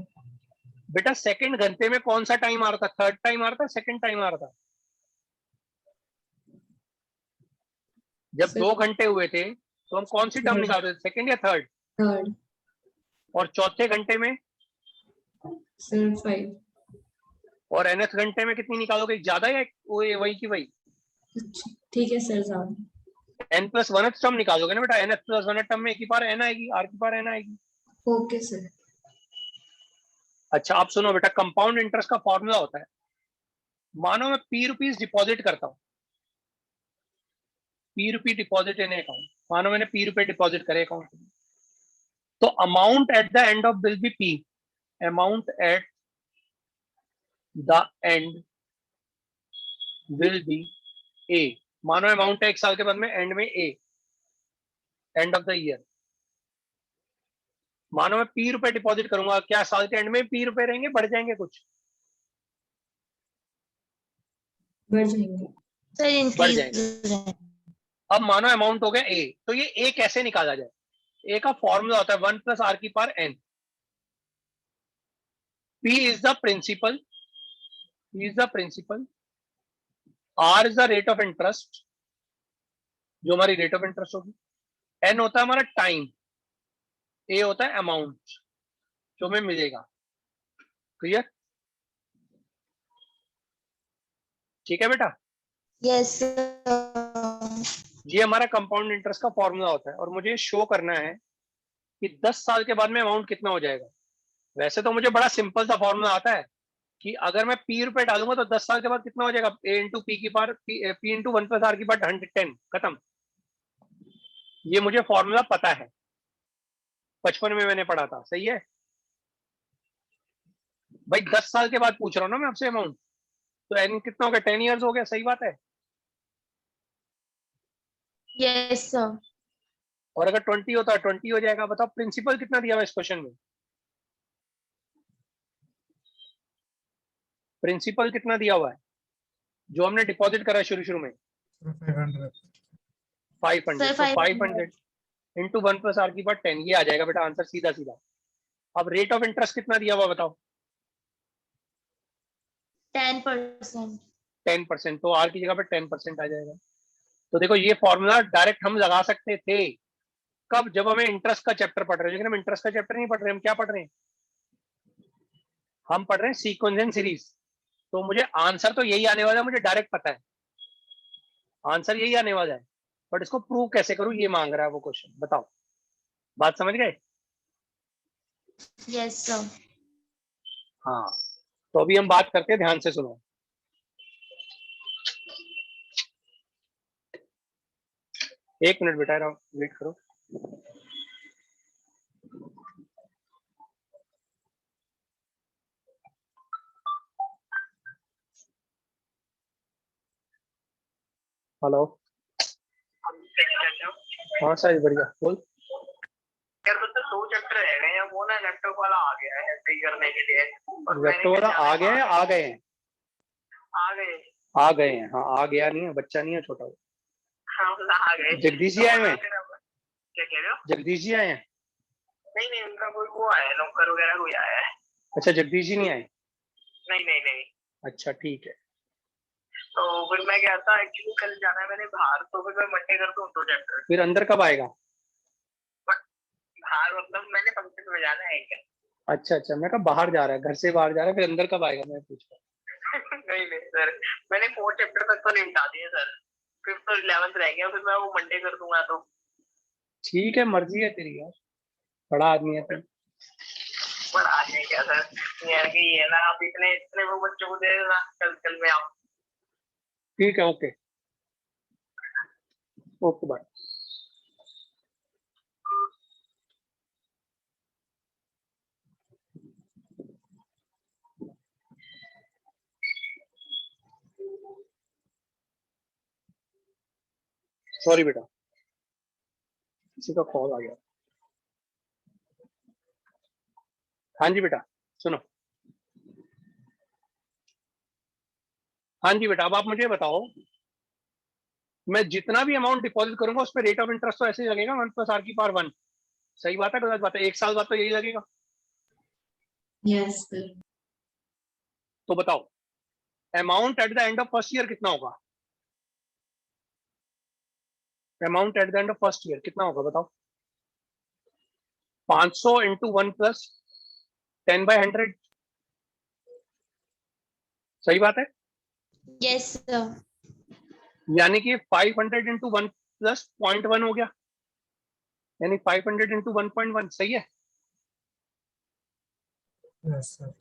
बेटा सेकंड घंटे में कौन सा टाइम आ रहा था? थर्ड टाइम आ रहा था, सेकंड टाइम आ रहा था? जब सर 2 घंटे हुए थे तो हम कौन सी टर्म थर्ड। निकालते थे, सेकंड या थर्ड? थर्ड। और चौथे घंटे में सर 5। और nth घंटे में कितनी निकालोगे, ज्यादा या वही की वही? ठीक है सर साहब। n + 1th टर्म निकालोगे ना बेटा, nth + 1th टर्म में एक ही पावर n आएगी, r की पावर n आएगी। Okay sir. अच्छा आप सुनो बेटा, कंपाउंड इंटरेस्ट का फॉर्मूला होता है, मानो मैं p रुपीज डिपॉजिट करता हूँ, p rupee deposit in account, मानो मैंने p रुपए डिपॉजिट करे अकाउंट में, तो amount at the end of will be p, amount at the and will be a। मानो अमाउंट है 1 साल के बाद में, एंड में a, end of the year. मानो मैं p रुपए डिपॉजिट करूंगा, क्या साल के एंड में p रुपए रहेंगे, बढ़ जाएंगे कुछ? बढ़ जाएंगे। Sir, बढ़ increase. जाएंगे। अब मानो अमाउंट हो गया a, तो ये a कैसे निकाला जाए? a का फॉर्मूला होता है 1 + r की power n। p is the principal, r is the rate of interest, जो हमारी रेट ऑफ इंटरेस्ट होगी, n होता है हमारा टाइम, a होता है अमाउंट जो हमें मिलेगा। क्लियर? ठीक है बेटा, Yes, sir. ये हमारा कंपाउंड इंटरेस्ट का फॉर्मूला होता है और मुझे शो करना है कि 10 साल के बाद में अमाउंट कितना हो जाएगा। वैसे तो मुझे बड़ा सिंपल सा फॉर्मूला आता है कि अगर मैं p रुपए डालूंगा तो 10 साल के बाद कितना हो जाएगा, a × p की पावर p × 1 + r की पावर 110, खत्म। ये मुझे फॉर्मूला पता है, बचपन में मैंने पढ़ा था, सही है भाई। 10 साल के बाद पूछ रहा हूँ ना मैं आपसे अमाउंट, तो n कितना हो गया, 10 ईयर्स हो गया, सही बात है। Yes, sir. और अगर 20 होता है 20 हो जाएगा। बताओ प्रिंसिपल कितना दिया हुआ इस क्वेश्चन में, प्रिंसिपल कितना दिया हुआ है जो हमने डिपॉजिट करा शुरू में? 500। 500। Sir, तो 500. 500 इंटू 1 + r की पावर 10, ये आ जाएगा बेटा आंसर सीधा सीधा। अब रेट ऑफ इंटरेस्ट कितना दिया हुआ बताओ? 10%. 10%, तो r की जगह पे 10% आ जाएगा। तो देखो ये फॉर्मूला डायरेक्ट हम लगा सकते थे, कब? जब हमें इंटरेस्ट का चैप्टर पढ़ रहे हैं। लेकिन हम इंटरेस्ट का चैप्टर नहीं पढ़ रहे, हम क्या पढ़ रहे हैं? हम पढ़ रहे हैं सीक्वेंस एंड सीरीज। तो मुझे आंसर तो यही आने वाला है, मुझे डायरेक्ट पता है आंसर यही आने वाला है, बट इसको प्रूव कैसे करूं ये मांग रहा है वो क्वेश्चन। बताओ, बात समझ गए? Yes, sir. हाँ, तो अभी हम बात करते हैं, ध्यान से सुनो। एक मिनट बेटा, वेट करो। हेलो। हाँ सर, बढ़िया, बोल। यार तो 2 चैप्टर रह गए हैं, वो ना लैपटॉप वाला आ गया है फ्री करने के लिए। लैपटॉप वाला आ गया है, आ गए हैं? आ गए। आ गए हैं, हाँ, आ गया नहीं है, बच्चा नहीं है, छोटा। हाँ मतलब आ गए। जगदीश जी आए हुए हैं? क्या कह रहे हो? जगदीश जी आए हैं? नहीं नहीं, उनका कोई वो आया है, नौकर वगैरह कोई आया है। अच्छा, जगदीश जी नहीं आए? नहीं नहीं नहीं। अच्छा ठीक है। तो फिर मैं क्या था, एक्चुअली कल जाना है मैंने बाहर, तो फिर मैं मंडे कर दूं 2 चैप्टर। फिर अंदर कब आएगा? बाहर मतलब मैंने फंक्शन में जाना है क्या? अच्छा अच्छा, मैं कहा बाहर जा रहा है, घर से बाहर जा रहा है, फिर अंदर कब आएगा, मैं पूछ रहा। नहीं नहीं सर, मैंने 4 चैप्टर तक तो निपटा दिए सर। 5th और 11th रह गया, फिर मैं वो मंडे कर दूंगा। तो ठीक है, मर्जी है तेरी यार, बड़ा आदमी है तू। पर आज नहीं क्या सर, यार कि ये ना आप इतने इतने वो बच्चों को दे देना, कल कल में आप। ठीक है, ओके ओके, बाय। सॉरी बेटा, किसी का कॉल आ गया। हाँ जी बेटा, सुनो। हाँ जी बेटा, अब आप मुझे बताओ, मैं जितना भी अमाउंट डिपॉजिट करूंगा उस पर रेट ऑफ इंटरेस्ट तो ऐसे ही लगेगा, 1+r⁻1। सही बात है, गलत बात है? 1 साल बाद तो यही लगेगा। Yes, sir. तो बताओ, amount at the end of first year कितना होगा? Amount at the end of first year कितना होगा, बताओ? 500 इंटू 1 प्लस 10/100। सही बात है? Yes, sir. यानी कि 500 इंटू 1 प्लस 0.1 हो गया, यानी 500 इंटू 1.1। सही है? Yes sir.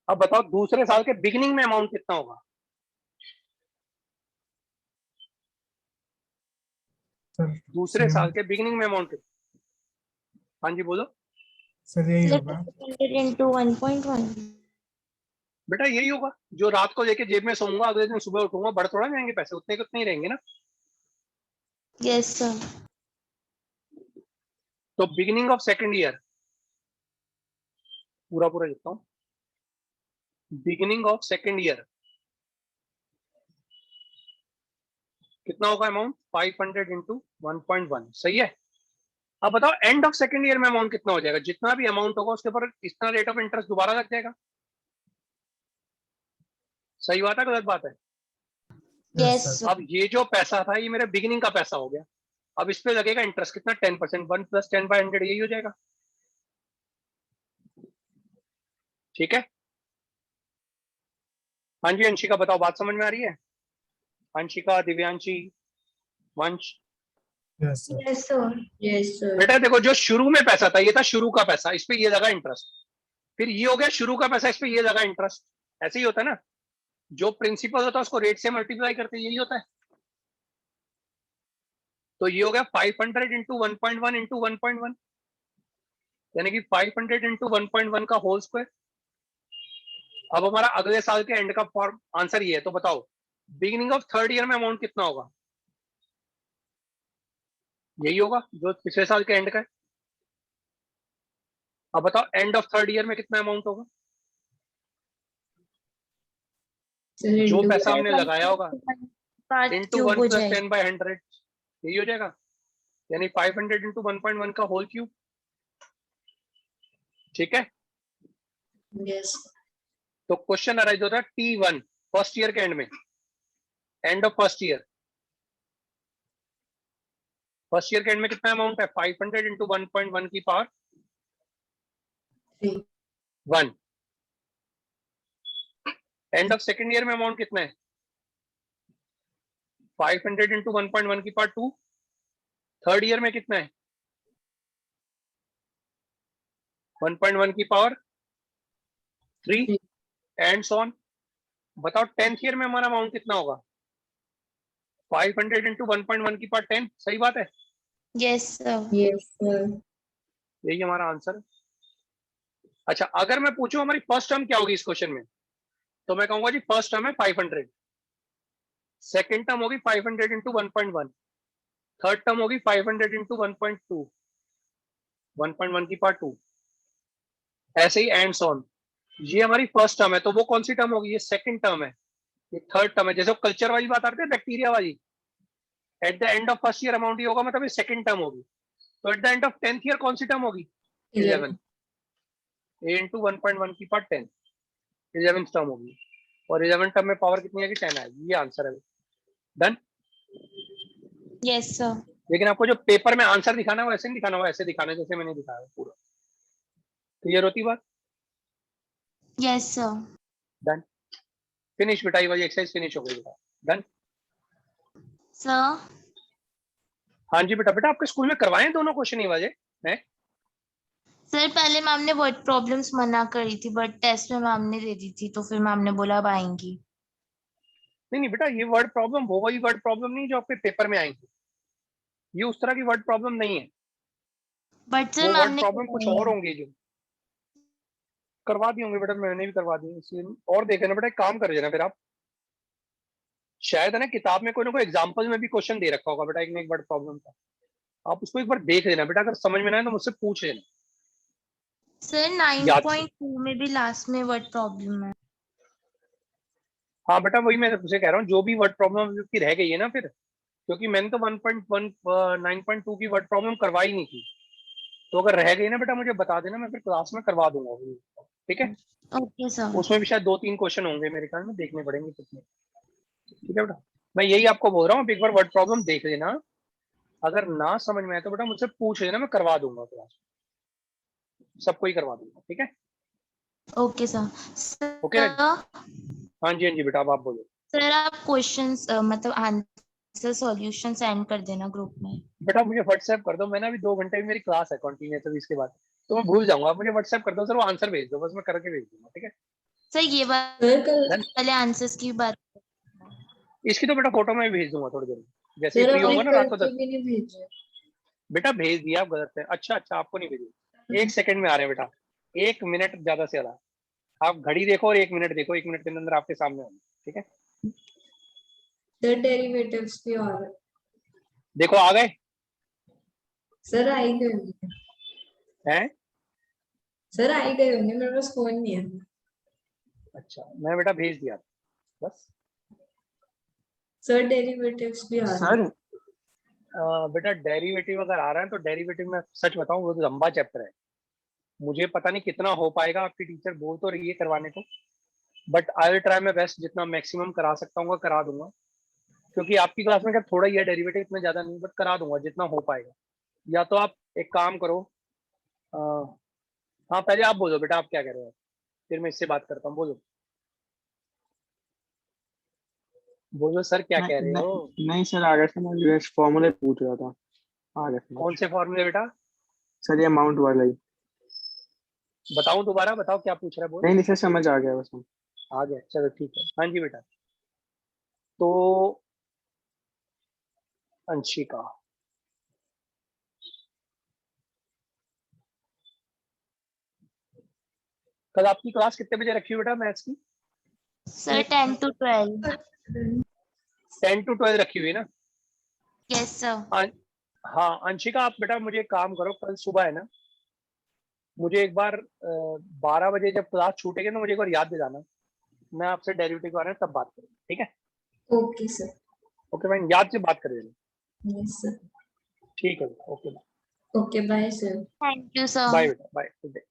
अब बताओ, दूसरे साल के बिगिनिंग में अमाउंट कितना होगा? सर दूसरे सेम साल के बिगिनिंग में अमाउंट कितना? हाँ जी बोलो। सर, यही Sir, होगा। 200 into 1.1. बेटा यही होगा, जो रात को लेके जेब में सोऊंगा, अगले दिन सुबह उठूंगा, बढ़ थोड़ा जाएंगे पैसे, उतने के उतने ही रहेंगे ना। Yes, sir. तो बिगिनिंग ऑफ सेकंड ईयर, पूरा पूरा लिखता हूँ, बिगिनिंग ऑफ सेकंड ईयर कितना होगा अमाउंट? 500 इंटू 1.1। सही है? अब बताओ, एंड ऑफ सेकंड ईयर में अमाउंट कितना हो जाएगा? जितना भी अमाउंट होगा उसके ऊपर इतना रेट ऑफ इंटरेस्ट दोबारा लग जाएगा। सही बात है, गलत बात है? Yes, sir. sir. अब ये जो पैसा था, ये मेरे बिगिनिंग का पैसा हो गया, अब इस पे लगेगा इंटरेस्ट कितना? 10%। 1 प्लस 10/100, यही हो जाएगा। ठीक है? हाँ जी अंशिका, बताओ, बात समझ में आ रही है? अंशिका, दिव्यांशी, वंश। Yes sir. Yes, sir. Yes, sir. बेटा देखो, जो शुरू में पैसा था, ये था शुरू का पैसा, इस पे ये लगा इंटरेस्ट। फिर ये हो गया शुरू का पैसा, इस पे ये लगा इंटरेस्ट। ऐसे ही होता है ना, जो प्रिंसिपल होता है उसको रेट से मल्टीप्लाई करते, यही होता है। तो ये हो गया 500 इंटू 1.1 इंटू 1.1, यानी कि 500 इंटू 1.1 का होल स्क्वायर। अब हमारा अगले साल के एंड का फॉर्म आंसर ये है। तो बताओ, बिगिनिंग ऑफ थर्ड ईयर में अमाउंट कितना होगा? यही होगा जो पिछले साल के एंड का है। अब बताओ, एंड ऑफ थर्ड ईयर में कितना अमाउंट होगा? Sir, जो into पैसा हमने लगाया होगा Part इंटू cube 1 हो प्लस जाएगा. 10/100, यही हो जाएगा, यानी 500 इंटू 1.1 का होल क्यूब। ठीक है? yes. तो क्वेश्चन अराइज होता है T1 फर्स्ट ईयर के एंड में, and of first year. First year के एंड में कितना अमाउंट है? 500 इंटू 1.1 की power 3. 1। End of second year में अमाउंट कितना है? 500 इंटू 1.1 की पावर 2। थर्ड ईयर में कितना है? 1.1 की पावर 3 एंड सो ऑन। बताओ 10th ईयर में हमारा अमाउंट कितना होगा? 500 इंटू 1.1 की पावर 10, सही बात है, Yes, sir. Yes, sir. यही हमारा आंसर है। अच्छा, अगर मैं पूछूं हमारी फर्स्ट टर्म क्या होगी इस क्वेश्चन में, तो मैं कहूंगा जी फर्स्ट टर्म है 500, सेकेंड टर्म होगी 500 इंटू 1.1, थर्ड टर्म होगी 500 इंटू 1.2, 1.1 की पावर 2, ऐसे ही एंड सो ऑन। ये हमारी फर्स्ट टर्म है, तो वो कौन सी टर्म होगी? ये सेकंड टर्म है, ये थर्ड टर्म है। जैसे कल्चर वाली बात आती है बैक्टीरिया वाली, at the end of first year amount ही होगा, मतलब ये सेकंड टर्म होगी। तो at the end of 10th year कौन सी टर्म होगी? 11, a इंटू 1.1 की पावर 10, 11th टर्म होगी। और 11th टर्म में पावर कितनी आएगी? 10 आएगी। ये आंसर है। डन। Yes, sir. लेकिन आपको जो पेपर में आंसर दिखाना है वो ऐसे नहीं दिखाना, वो ऐसे दिखाना है जैसे मैंने दिखाया पूरा। क्लियर होती बात? Yes, sir. डन। फिनिश बेटा, ये वाली एक्सरसाइज फिनिश हो गई बेटा। डन। Sir, हाँ जी बेटा, बेटा आपके स्कूल में करवाए हैं दोनों क्वेश्चन ये वाले हैं? सर पहले मैम ने वर्ड प्रॉब्लम्स मना करी थी, बट टेस्ट में मैम ने दे दी थी, तो फिर मैम ने बोला अब आएंगी। नहीं नहीं बेटा, ये वर्ड प्रॉब्लम वो वाली वर्ड प्रॉब्लम नहीं जो आपके पेपर में आएंगी, ये उस तरह की वर्ड प्रॉब्लम नहीं है। बट सर वो मैम वर्ड ने प्रॉब्लम कुछ और होंगे जो करवा दी होंगे बेटा, मैंने भी करवा दी इसलिए। और देख लेना बेटा, एक काम कर देना फिर आप, शायद है ना किताब में कोई ना कोई एग्जाम्पल में भी क्वेश्चन दे रखा होगा बेटा एक ना एक वर्ड प्रॉब्लम का, आप उसको एक बार देख लेना बेटा, अगर समझ में ना आए तो मुझसे पूछ लेना। सर याद से। 9.2 में भी लास्ट में वर्ड प्रॉब्लम है। हाँ बेटा, वही मैं तुझसे कह रहा हूँ, जो भी वर्ड प्रॉब्लम की रह गई है ना फिर, क्योंकि मैंने तो 1.1 9.2 की वर्ड प्रॉब्लम करवाई नहीं थी, तो अगर रह गई ना बेटा मुझे बता देना, मैं फिर क्लास में करवा दूंगा वो। ठीक है, ओके सर। उसमें भी शायद 2-3 क्वेश्चन होंगे मेरे ख्याल में, देखने पड़ेंगे कितने। ठीक है बेटा, मैं यही आपको बोल रहा हूँ, एक बार वर्ड प्रॉब्लम देख लेना, अगर ना समझ में आए तो बेटा मुझसे पूछ लेना, मैं करवा दूंगा क्लास में, सबको ही करवा दूंगा। ठीक है, ओके सर। ओके सर हाँ जी हाँ जी बेटा, अब आप बोलो। सर आप क्वेश्चंस मतलब आंसर सॉल्यूशन सेंड कर देना ग्रुप में। बेटा मुझे व्हाट्सएप कर दो, मैं ना अभी 2 घंटे में मेरी क्लास है कंटिन्यूस, अभी इसके बाद तो मैं भूल जाऊंगा, आप मुझे व्हाट्सएप कर दो सर, वो आंसर भेज दो बस, मैं करके भेज दूंगा। ठीक है सर ये सर कल वाले आंसर्स की बात। इसकी तो बेटा फोटो मैं भी भेज दूंगा थोड़ी देर में, जैसे ही सर फ्री आपने होगा ना कल रात को के 10। भी नहीं भेजे। बेटा भेज दिया, आप गलत है। अच्छा अच्छा, आपको नहीं भेजी, 1 सेकंड में आ रहे हैं बेटा, 1 मिनट ज्यादा से ज्यादा, आप घड़ी देखो और 1 मिनट देखो, 1 मिनट के अंदर आपके सामने होंगे। ठीक है, सर डेरिवेटिव्स भी और देखो आ गए सर आई गए होंगे। हैं? सर आई गए होंगे, मेरे पास फोन नहीं है। अच्छा, मैं बेटा भेज दिया बस। सर डेरिवेटिव्स भी आ रहे सर बेटा डेरिवेटिव अगर आ रहा है तो डेरिवेटिव में सच बताऊं वो तो लंबा चैप्टर है, मुझे पता नहीं कितना हो पाएगा, आपकी टीचर बोल तो रही है करवाने को, but I will try my best, जितना मैक्सिमम करा सकता हूँ करा दूंगा, क्योंकि आपकी क्लास में क्या थोड़ा ही है डेरिवेटिव, इतना ज्यादा नहीं, बट करा दूंगा जितना हो पाएगा। या तो आप एक काम करो, अ, हाँ पहले आप बोलो बेटा, आप क्या कह रहे हो, फिर मैं इससे बात करता हूँ। बोलो बोलो सर, क्या कह रहे हो? नहीं सर, आगे से मैं यूएस फॉर्मूले पूछ रहा था, आगे से कौन से फॉर्मूले बेटा? सर ये अमाउंट वाला ही। बताऊं दोबारा, बताओ क्या पूछ रहा है, बोल। नहीं नहीं सर, समझ आ गया बस। आ गया, चलो ठीक है। हाँ जी बेटा, तो अंशिका, कल आपकी क्लास कितने बजे रखी हुई बेटा मैथ्स की? Sir 10 to 12। 10 to 12 रखी हुई है ना? Yes sir. हाँ अंशिका, आप बेटा मुझे एक काम करो, कल सुबह है ना, मुझे एक बार 12 बजे जब क्लास छूटेगी तो मुझे एक बार याद दिलाना, मैं आपसे डेरिवेटिव के बारे में तब बात करूँगा। ठीक है, ओके सर। ओके भाई, याद से बात कर देना। Yes sir. ठीक है, okay okay bye sir. Thank you sir. Bye बेटा, बाय, गुड डे।